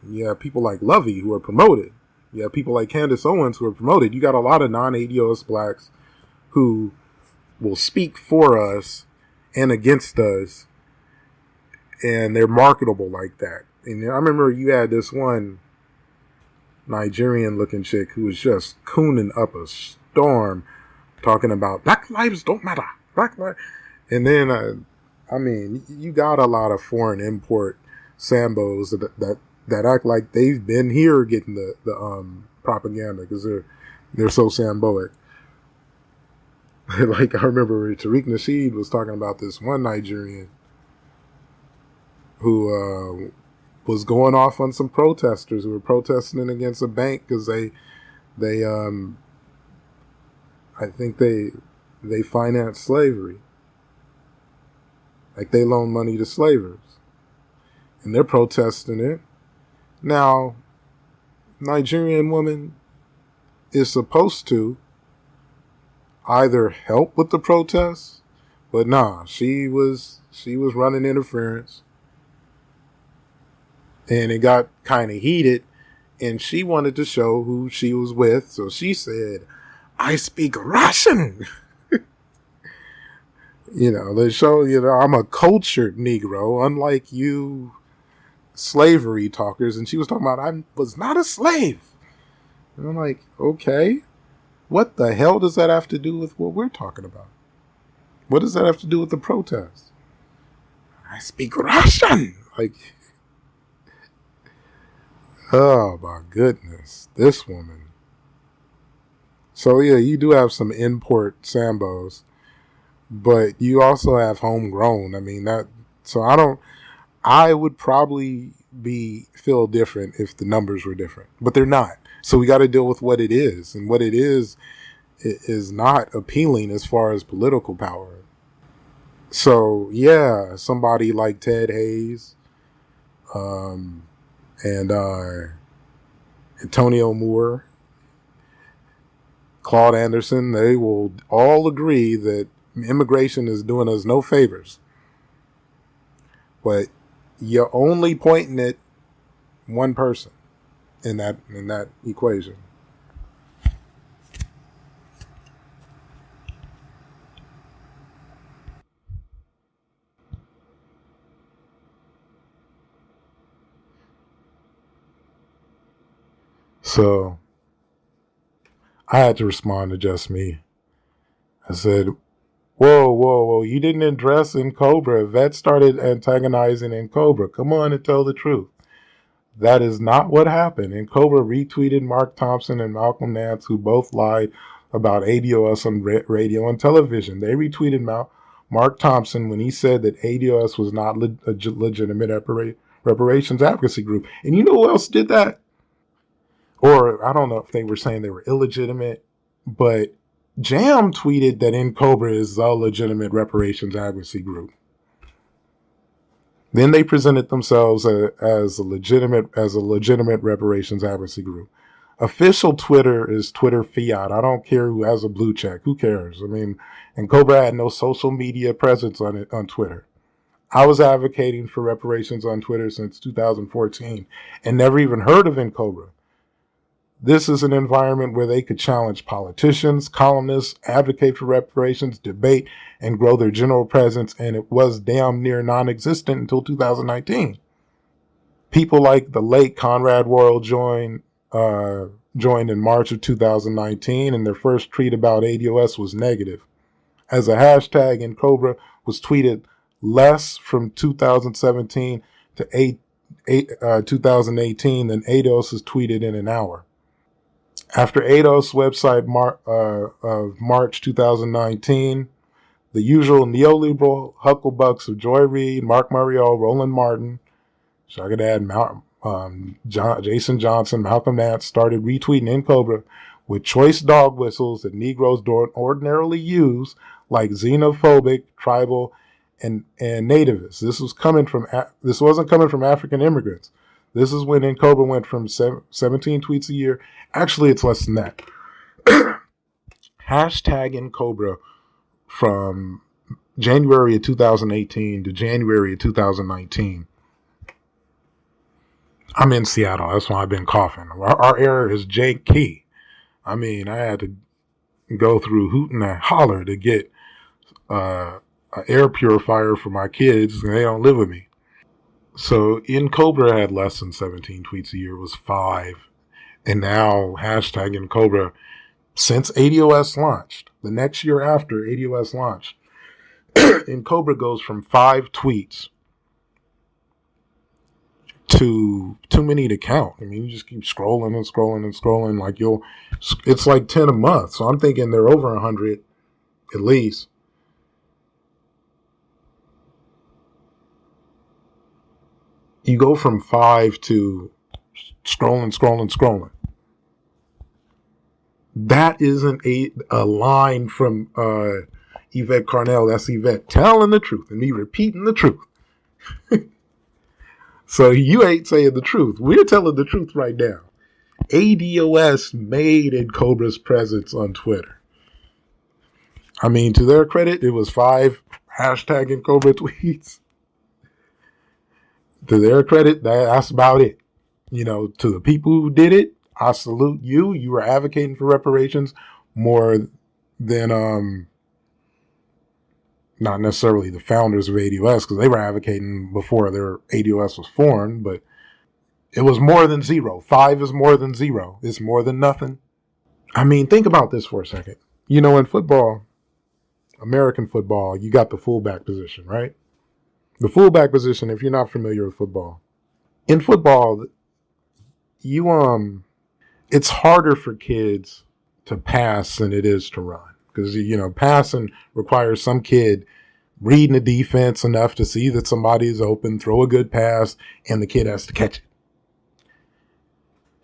Speaker 1: You have people like Lovey who are promoted. You have people like Candace Owens who are promoted. You got a lot of non-ADOS blacks who will speak for us and against us, and they're marketable like that. And I remember you had this one Nigerian-looking chick who was just cooning up a storm, talking about Black lives don't matter. Black lives. And then, you got a lot of foreign import Sambos that act like they've been here getting the propaganda because they're so Samboic. Like I remember Tariq Nasheed was talking about this one Nigerian who was going off on some protesters who were protesting against a bank because they I think they financed slavery. Like they loan money to slavers. And they're protesting it. Now, Nigerian woman is supposed to either help with the protests, but nah, she was running interference. And it got kind of heated, and she wanted to show who she was with, so she said, "I speak Russian." They show, I'm a cultured Negro, unlike you slavery talkers. And she was talking about, I was not a slave. And I'm like, okay, what the hell does that have to do with what we're talking about? What does that have to do with the protest? I speak Russian. Like, oh my goodness, this woman. So yeah, you do have some import Sambos, but you also have homegrown. I would probably feel different if the numbers were different, but they're not. So we got to deal with what it is, and what it is not appealing as far as political power. So yeah, somebody like Ted Hayes, and Antonio Moore, Claude Anderson, they will all agree that immigration is doing us no favors. But you're only pointing at one person. in that equation. So I had to respond to just me. I said, whoa, whoa, whoa, you didn't address in Cobra. Vet started antagonizing in Cobra. Come on and tell the truth. That is not what happened. And Cobra retweeted Mark Thompson and Malcolm Nance, who both lied about ADOS on radio and television. They retweeted Mark Thompson when he said that ADOS was not a legitimate reparations advocacy group. And you know who else did that? Or I don't know if they were saying they were illegitimate, but JAM tweeted that NCOBRA is a legitimate reparations advocacy group. Then they presented themselves as a legitimate reparations advocacy group. Official Twitter is Twitter fiat. I don't care who has a blue check. Who cares? I mean, and Cobra had no social media presence on Twitter. I was advocating for reparations on Twitter since 2014 and never even heard of NCOBRA. This is an environment where they could challenge politicians, columnists, advocate for reparations, debate, and grow their general presence, and it was damn near non-existent until 2019. People like the late Conrad Worrell joined in March of 2019, and their first tweet about ADOS was negative. As a hashtag in Cobra was tweeted less from 2017 to 2018 than ADOS is tweeted in an hour. After ADOS website of March 2019, the usual neoliberal hucklebucks of Joy Reid, Mark Mariel, Roland Martin, so I could add Jason Johnson, Malcolm Nance, started retweeting NCOBRA with choice dog whistles that Negroes don't ordinarily use, like xenophobic, tribal, and nativists. This wasn't coming from African immigrants. This is when NCOBRA went from 17 tweets a year. Actually, it's less than that. Hashtag NCOBRA from January of 2018 to January of 2019. I'm in Seattle. That's why I've been coughing. Our area is Jake Key. I mean, I had to go through hoot and holler to get an air purifier for my kids, and they don't live with me. So NCOBRA had less than 17 tweets a year. It was 5. And now hashtag NCOBRA, since ADOS launched, the next year after ADOS launched, NCOBRA goes from 5 tweets to too many to count. I mean, you just keep scrolling and scrolling and scrolling. Like it's like 10 a month. So I'm thinking they're over 100 at least. You go from 5 to scrolling. That isn't a line from Yvette Carnell. That's Yvette telling the truth and me repeating the truth. So you ain't saying the truth. We're telling the truth right now. ADOS made NCOBRA's presence on Twitter. I mean, to their credit, it was 5 hashtag NCOBRA tweets. To their credit, that's about it. You know, to the people who did it, I salute you. You were advocating for reparations more than not necessarily the founders of ADOS, because they were advocating before their ADOS was formed, but it was more than 0. 5 is more than 0. It's more than nothing. I mean, think about this for a second. You know, in football, American football, you got the fullback position, right? The fullback position, if you're not familiar with football, in football, it's harder for kids to pass than it is to run. Because, you know, passing requires some kid reading the defense enough to see that somebody is open, throw a good pass, and the kid has to catch it.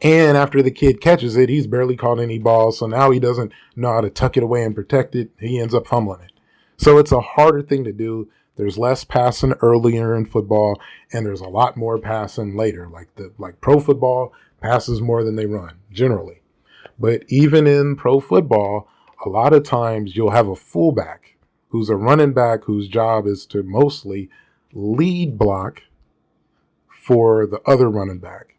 Speaker 1: And after the kid catches it, he's barely caught any balls, so now he doesn't know how to tuck it away and protect it. He ends up fumbling it. So it's a harder thing to do. There's less passing earlier in football, and there's a lot more passing later. Like pro football passes more than they run, generally. But even in pro football, a lot of times you'll have a fullback who's a running back whose job is to mostly lead block for the other running back.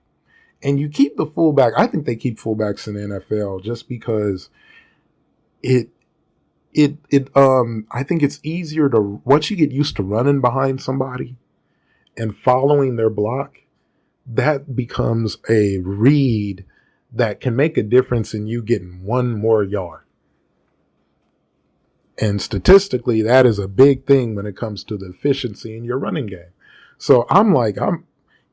Speaker 1: And you keep the fullback. I think they keep fullbacks in the NFL just because it I think it's easier to, once you get used to running behind somebody and following their block, that becomes a read that can make a difference in you getting one more yard. And statistically, that is a big thing when it comes to the efficiency in your running game. So I'm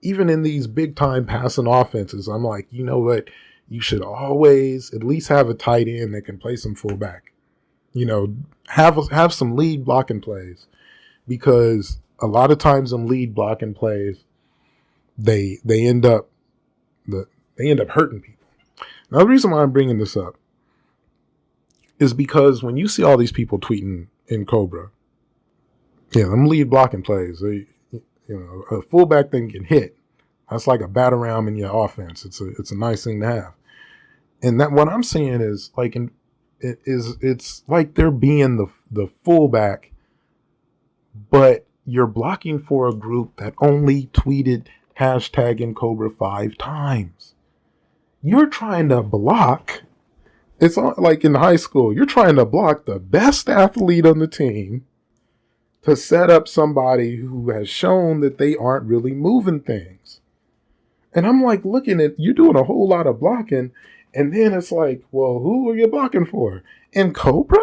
Speaker 1: even in these big time passing offenses, I'm like, you know what? You should always at least have a tight end that can play some fullback. You know, have some lead blocking plays, because a lot of times in lead blocking plays, they end up hurting people. Now, the reason why I'm bringing this up is because when you see all these people tweeting in Cobra, them lead blocking plays, a fullback thing can hit. That's like a bat around in your offense. It's a nice thing to have. And that what I'm saying is like it's like they're being the fullback, but you're blocking for a group that only tweeted #in Cobra 5 times. You're trying to block. It's like in high school, you're trying to block the best athlete on the team to set up somebody who has shown that they aren't really moving things. And I'm like looking at, you're doing a whole lot of blocking, and then it's like, well, who are you blocking for? In Cobra?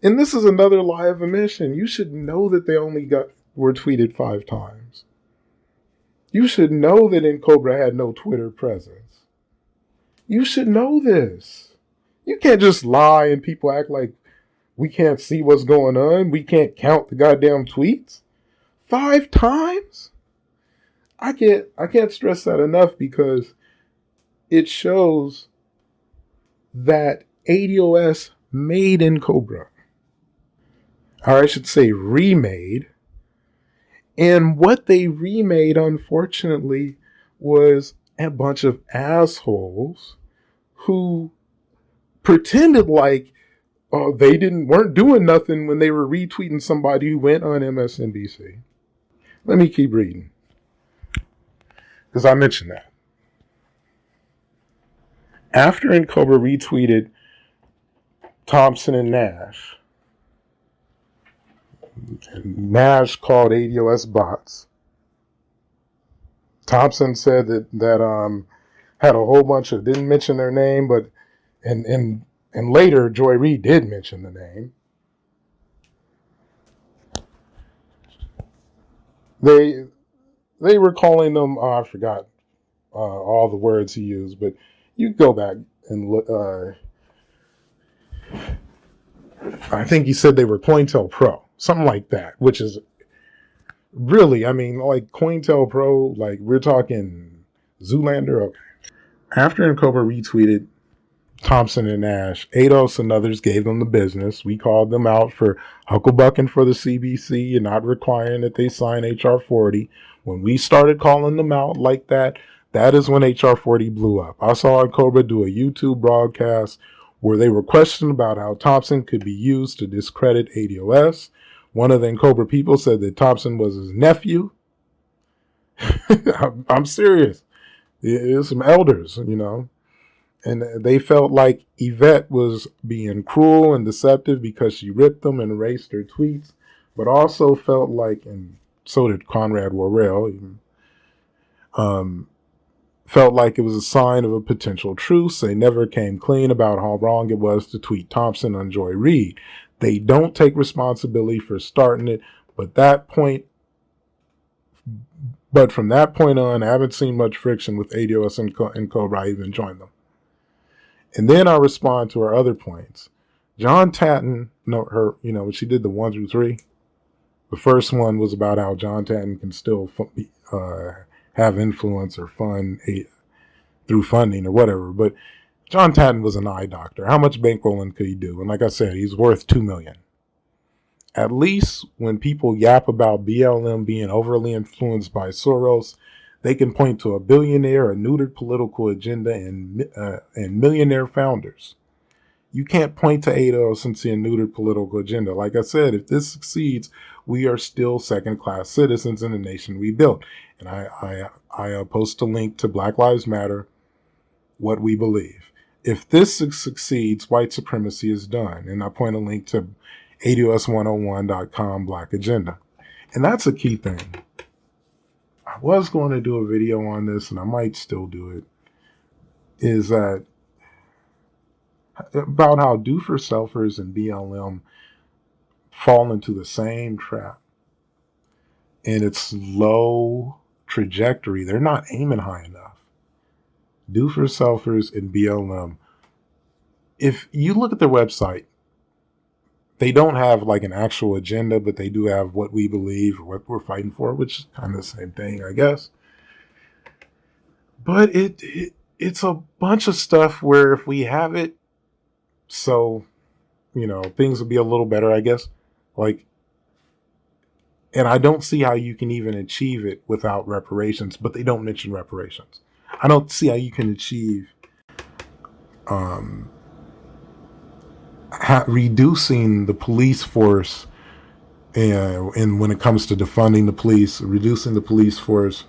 Speaker 1: And this is another lie of omission. You should know that they only were tweeted 5 times. You should know that in Cobra had no Twitter presence. You should know this. You can't just lie and people act like we can't see what's going on. We can't count the goddamn tweets. 5 times? I can't stress that enough, because it shows that ADOS made in Cobra. Or I should say remade. And what they remade, unfortunately, was a bunch of assholes who pretended like they weren't doing nothing when they were retweeting somebody who went on MSNBC. Let me keep reading, because I mentioned that. After Cobra retweeted Thompson and Nash called ADOS bots. Thompson said that had a whole bunch of, didn't mention their name, but and later Joy Reid did mention the name. They were calling them, I forgot all the words he used, but you go back and look. I think he said they were COINTELPRO, something like that, which is really, I mean, like COINTELPRO, like we're talking Zoolander. Okay. After Cobra retweeted Thompson and Nash, ADOS and others gave them the business. We called them out for hucklebucking for the CBC and not requiring that they sign HR 40. When we started calling them out like that, that is when HR 40 blew up. I saw Cobra do a YouTube broadcast where they were questioned about how Thompson could be used to discredit ADOS. One of the Cobra people said that Thompson was his nephew. I'm serious. There's some elders, and they felt like Yvette was being cruel and deceptive because she ripped them and erased her tweets, but also felt like, and so did Conrad Worrell, felt like it was a sign of a potential truce. They never came clean about how wrong it was to tweet Thompson on Joy Reid. They don't take responsibility for starting it, but from that point on, I haven't seen much friction with ADOS and Cobra. I even joined them. And then I respond to her other points. John Tatton, when she did the 1 through 3, the first one was about how John Tatton can still have influence or fund through funding or whatever. But John Tatton was an eye doctor. How much bankrolling could he do? And like I said, he's worth $2 million. At least when people yap about BLM being overly influenced by Soros, they can point to a billionaire, a neutered political agenda, and millionaire founders. You can't point to ADOS and see a neutered political agenda. Like I said, if this succeeds, we are still second-class citizens in the nation we built. And I post a link to Black Lives Matter, what we believe. If this succeeds, white supremacy is done. And I point a link to ADOS101.com Black Agenda. And that's a key thing. I was going to do a video on this, and I might still do it, is that about how do-for-selfers and BLM fall into the same trap. And it's low trajectory. They're not aiming high enough. Do-for-selfers and BLM, if you look at their website, they don't have like an actual agenda, but they do have what we believe or what we're fighting for, which is kind of the same thing, I guess. But it's a bunch of stuff where if we have it, so, things will be a little better, I guess. And I don't see how you can even achieve it without reparations, but they don't mention reparations. I don't see how you can achieve reducing the police force, and when it comes to defunding the police, reducing the police force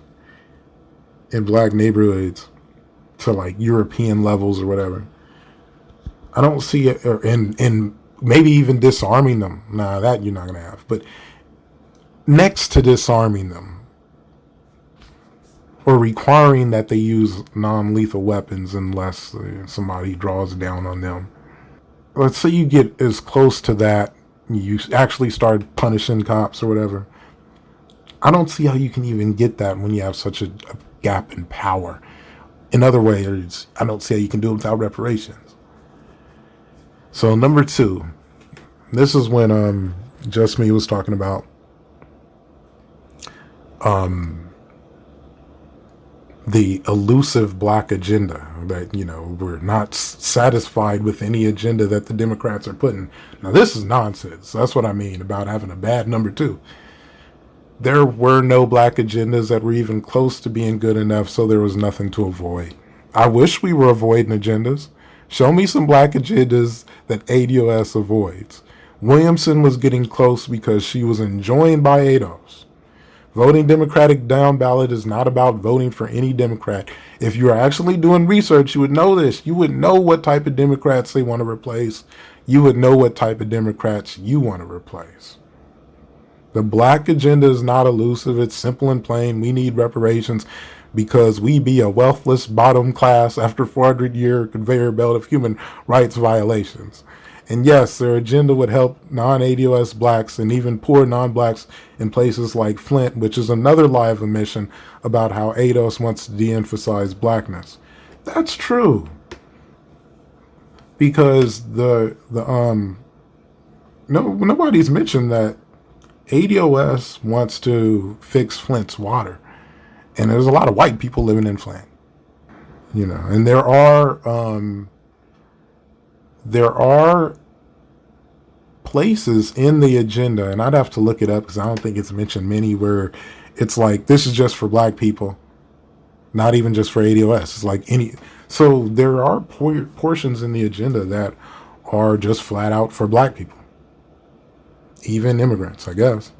Speaker 1: in black neighborhoods to like European levels or whatever. I don't see it, and maybe even disarming them. Nah, that you're not going to have. But next to disarming them, or requiring that they use non-lethal weapons unless somebody draws down on them. Let's say you get as close to that, you actually start punishing cops or whatever. I don't see how you can even get that when you have such a gap in power. In other words, I don't see how you can do it without reparations. So number 2, this is when Just Me was talking about the elusive black agenda, that, we're not satisfied with any agenda that the Democrats are putting. Now, this is nonsense. That's what I mean about having a bad number 2. There were no black agendas that were even close to being good enough, so there was nothing to avoid. I wish we were avoiding agendas. Show me some black agendas that ADOS avoids. Williamson was getting close because she was enjoined by ADOS. Voting Democratic down ballot is not about voting for any Democrat. If you are actually doing research, you would know this. You would know what type of Democrats they want to replace. You would know what type of Democrats you want to replace. The black agenda is not elusive. It's simple and plain. We need reparations because we be a wealthless bottom class after 400-year conveyor belt of human rights violations. And yes, their agenda would help non-ADOS blacks and even poor non-blacks in places like Flint, which is another lie of omission about how ADOS wants to de-emphasize blackness. That's true. Because nobody's mentioned that ADOS wants to fix Flint's water. And there's a lot of white people living in Flint. And there are places in the agenda, and I'd have to look it up because I don't think it's mentioned many, where it's like, this is just for black people, not even just for ADOS. It's like so there are portions in the agenda that are just flat out for black people, even immigrants, I guess.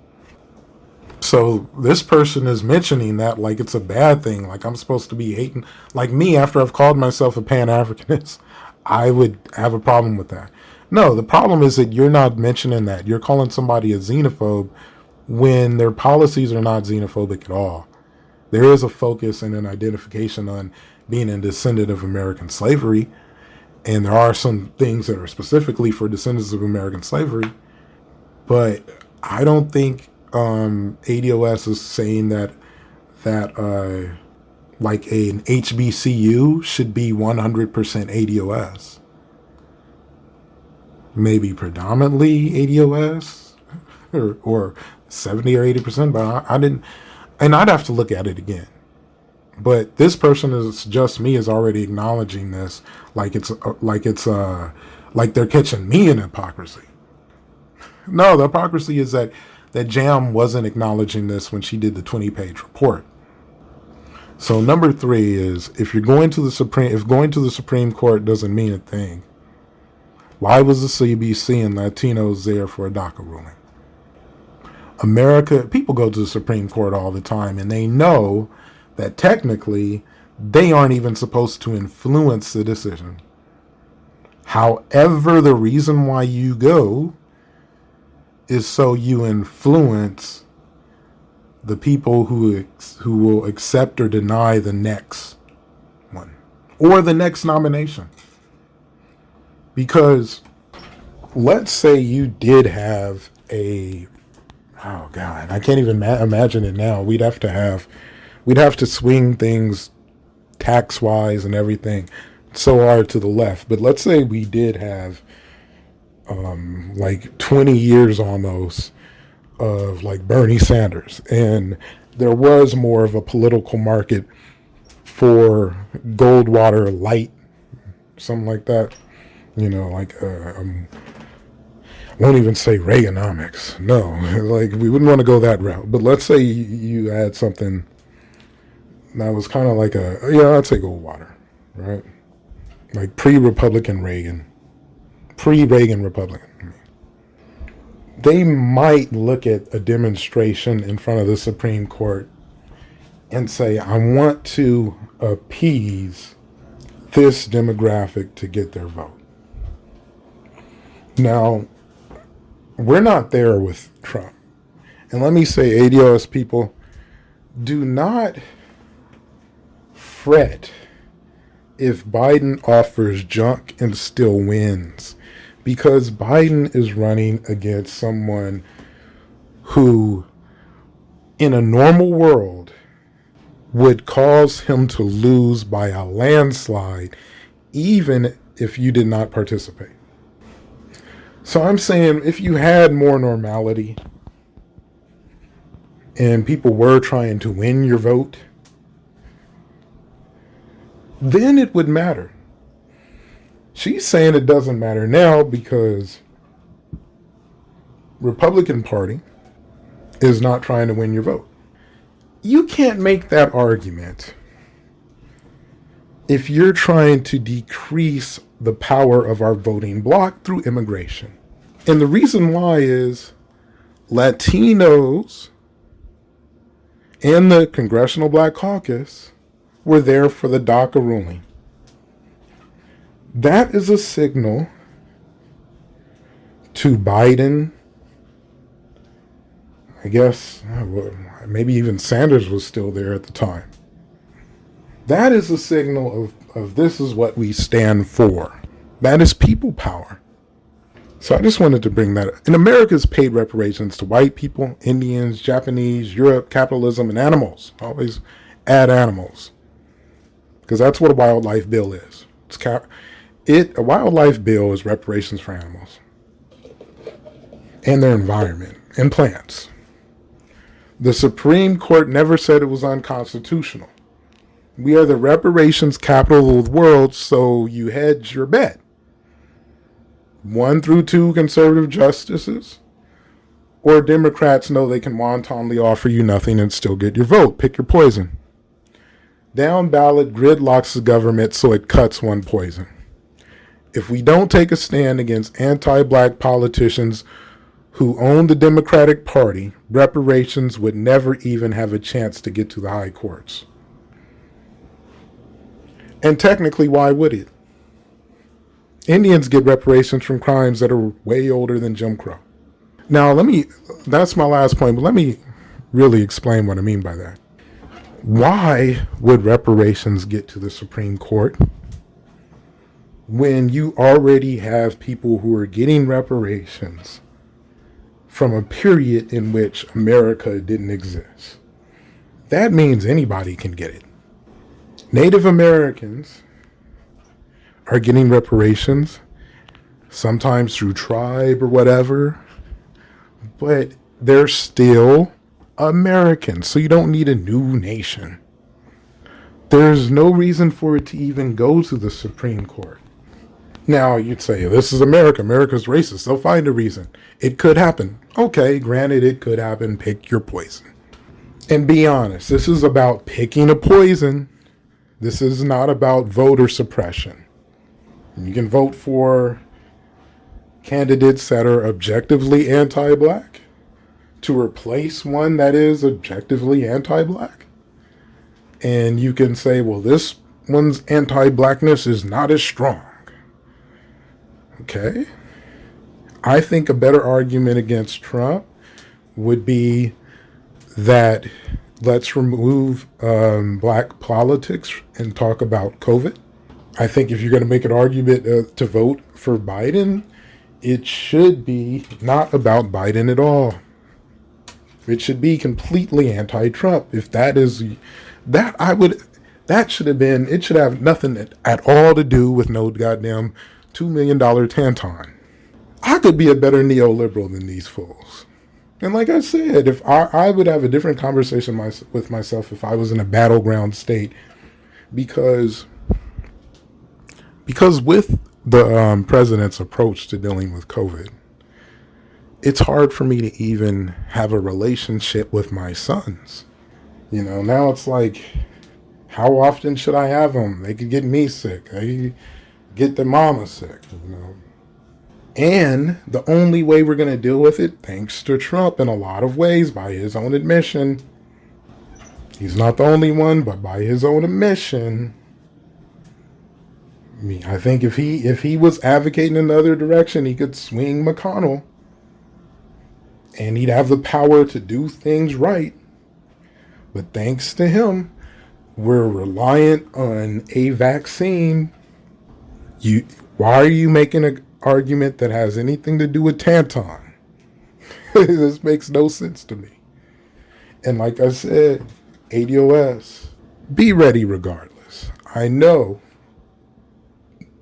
Speaker 1: So this person is mentioning that like it's a bad thing, like I'm supposed to be hating, like me after I've called myself a Pan-Africanist. I would have a problem with that. No, the problem is that you're not mentioning that. You're calling somebody a xenophobe when their policies are not xenophobic at all. There is a focus and an identification on being a descendant of American slavery, and there are some things that are specifically for descendants of American slavery, but I don't think ADOS is saying that like an HBCU should be 100% ADOS. Maybe predominantly ADOS or 70 or 80%, but I didn't, and I'd have to look at it again. But this person is just me is already acknowledging this like they're catching me in hypocrisy. No, the hypocrisy is that JAM wasn't acknowledging this when she did the 20-page report. So number 3 is, if going to the Supreme Court doesn't mean a thing, Why was the CBC and Latinos there for a DACA ruling? America, people go to the Supreme Court all the time, and they know that technically they aren't even supposed to influence the decision. However, the reason why you go is so you influence the people who will accept or deny the next one or the next nomination. Because let's say you did have oh God, I can't even imagine it now. We'd have to swing things tax-wise and everything so hard to the left. But let's say we did have like 20 years almost of like Bernie Sanders, and there was more of a political market for Goldwater Light, something like that. You know, like I won't even say Reaganomics. No, like we wouldn't want to go that route. But let's say you had something that was kind of like I'd say Goldwater, right? Like pre-Republican Reagan, pre-Reagan Republican. They might look at a demonstration in front of the Supreme Court and say, I want to appease this demographic to get their vote. Now, we're not there with Trump. And let me say, ADOS people, do not fret if Biden offers junk and still wins, because Biden is running against someone who, in a normal world, would cause him to lose by a landslide, even if you did not participate. So I'm saying if you had more normality and people were trying to win your vote, then it would matter. She's saying it doesn't matter now because Republican Party is not trying to win your vote. You can't make that argument if you're trying to decrease the power of our voting bloc through immigration. And the reason why is Latinos and the Congressional Black Caucus were there for the DACA ruling. That is a signal to Biden. I guess maybe even Sanders was still there at the time. That is a signal of this is what we stand for. That is people power. So I just wanted to bring that up. And America's paid reparations to white people, Indians, Japanese, Europe, capitalism, and animals. Always add animals. Because that's what a wildlife bill is. A wildlife bill is reparations for animals and their environment and plants. The Supreme Court never said it was unconstitutional. We are the reparations capital of the world, so you hedge your bet. 1 through 2 conservative justices, or Democrats know they can wantonly offer you nothing and still get your vote. Pick your poison. Down ballot gridlocks the government so it cuts one poison. If we don't take a stand against anti-black politicians who own the Democratic Party, reparations would never even have a chance to get to the high courts. And technically, why would it? Indians get reparations from crimes that are way older than Jim Crow. Now, that's my last point, but let me really explain what I mean by that. Why would reparations get to the Supreme Court when you already have people who are getting reparations from a period in which America didn't exist? That means anybody can get it. Native Americans are getting reparations, sometimes through tribe or whatever, but they're still Americans, so you don't need a new nation. There's no reason for it to even go to the Supreme Court. Now, you'd say, this is America. America's racist. They'll find a reason. It could happen. Okay, granted, it could happen. Pick your poison. And be honest, this is about picking a poison. This is not about voter suppression. You can vote for candidates that are objectively anti-black to replace one that is objectively anti-black. And you can say, well, this one's anti-blackness is not as strong. Okay. I think a better argument against Trump would be that let's remove black politics and talk about COVID. I think if you're going to make an argument to vote for Biden, it should be not about Biden at all. It should be completely anti-Trump. If that is that, that should have been, it should have nothing at all to do with no goddamn $2 million tauntaun. I could be a better neoliberal than these fools. And like I said, if I would have a different conversation with myself if I was in a battleground state, because with the president's approach to dealing with COVID, it's hard for me to even have a relationship with my sons. You know, now it's like, how often should I have them? They could get me sick. They could get their mama sick, you know. And the only way we're going to deal with it, thanks to Trump in a lot of ways, by his own admission, he's not the only one, but by his own admission, I think if he was advocating in the other direction, he could swing McConnell. And he'd have the power to do things right. But thanks to him, we're reliant on a vaccine. Why are you making an argument that has anything to do with tauntaun? This makes no sense to me. And like I said, ADOS, be ready regardless. I know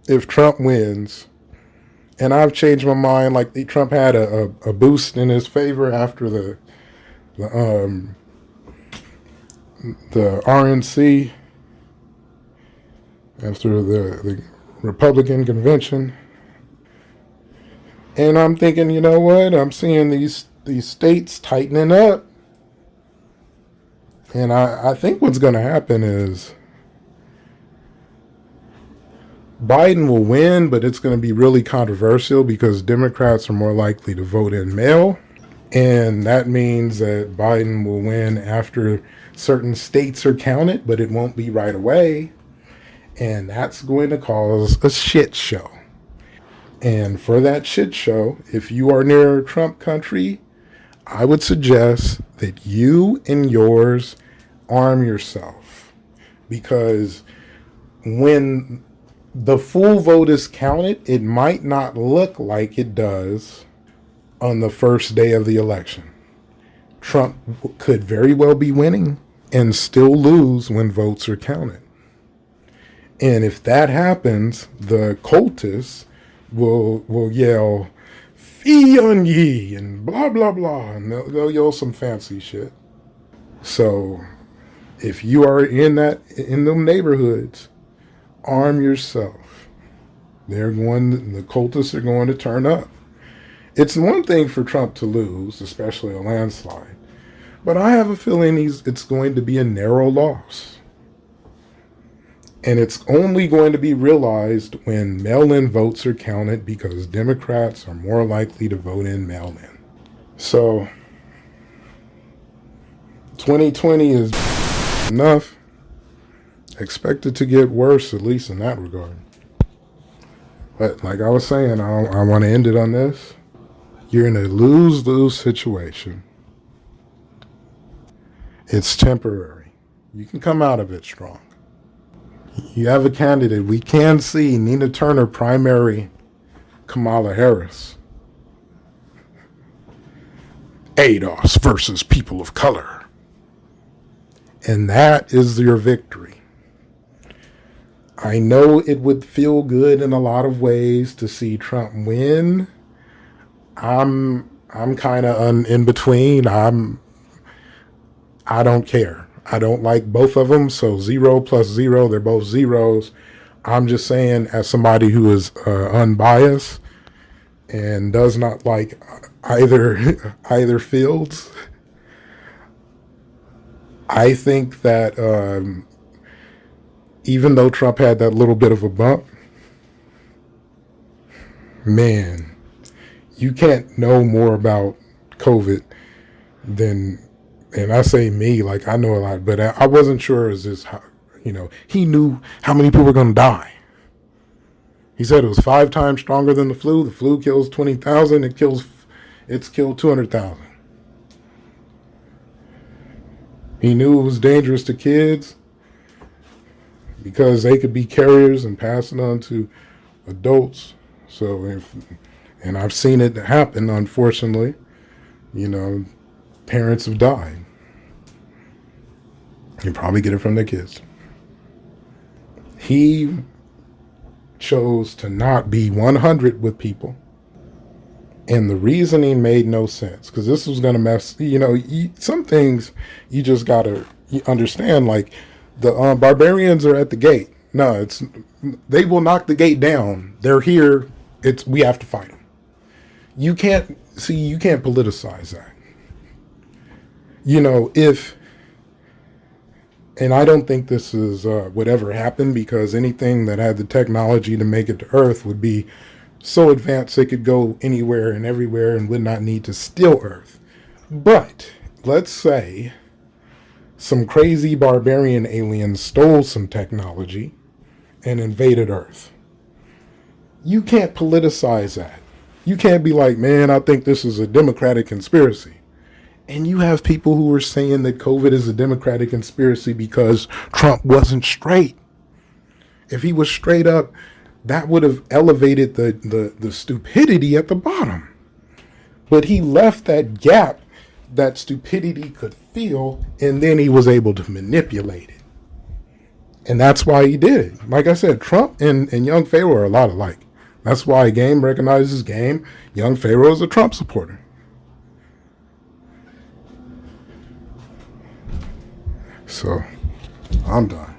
Speaker 1: if Trump wins, and I've changed my mind, like Trump had a boost in his favor after the RNC, after the Republican convention. And I'm thinking, you know what? I'm seeing these states tightening up. And I think what's going to happen is Biden will win, but it's going to be really controversial because Democrats are more likely to vote in mail. And that means that Biden will win after certain states are counted, but it won't be right away. And that's going to cause a shit show. And for that shit show, if you are near Trump country, I would suggest that you and yours arm yourself. Because when the full vote is counted, it might not look like it does on the first day of the election. Trump could very well be winning and still lose when votes are counted. And if that happens, the cultists will yell, "Fee on ye," and blah, blah, blah, and they'll yell some fancy shit. So if you are in them neighborhoods, arm yourself. The cultists are going to turn up. It's one thing for Trump to lose, especially a landslide, but I have a feeling it's going to be a narrow loss. And it's only going to be realized when mail-in votes are counted, because Democrats are more likely to vote in mail-in. So 2020 is enough. Expect it to get worse, at least in that regard. But like I was saying, I want to end it on this. You're in a lose-lose situation. It's temporary. You can come out of it strong. You have a candidate. We can see Nina Turner primary Kamala Harris. ADOS versus people of color. And that is your victory. I know it would feel good in a lot of ways to see Trump win. I'm kind of in between. I don't care. I don't like both of them, so 0 plus 0, they're both zeros. I'm just saying, as somebody who is unbiased and does not like either fields, I think that even though Trump had that little bit of a bump, man, you can't know more about COVID than, and I say me, like I know a lot, but I wasn't sure is this how, he knew how many people were going to die. He said it was 5 times stronger than the flu. The flu kills 20,000. It's killed 200,000. He knew it was dangerous to kids because they could be carriers and pass it on to adults. So and I've seen it happen, unfortunately. Parents have died. You probably get it from their kids. He chose to not be 100 with people. And the reasoning made no sense because this was going to mess, some things you just got to understand, like the barbarians are at the gate. No, they will knock the gate down. They're here. We have to fight them. You can't politicize that. And I don't think this is would ever happen because anything that had the technology to make it to Earth would be so advanced they could go anywhere and everywhere and would not need to steal Earth. But let's say some crazy barbarian aliens stole some technology and invaded Earth. You can't politicize that. You can't be like, man, I think this is a Democratic conspiracy. And you have people who are saying that COVID is a Democratic conspiracy because Trump wasn't straight. If he was straight up, that would have elevated the stupidity at the bottom. But he left that gap that stupidity could fill, and then he was able to manipulate it. And that's why he did it. Like I said, Trump and young Pharaoh are a lot alike. That's why game recognizes game. Young Pharaoh is a Trump supporter. So, I'm done.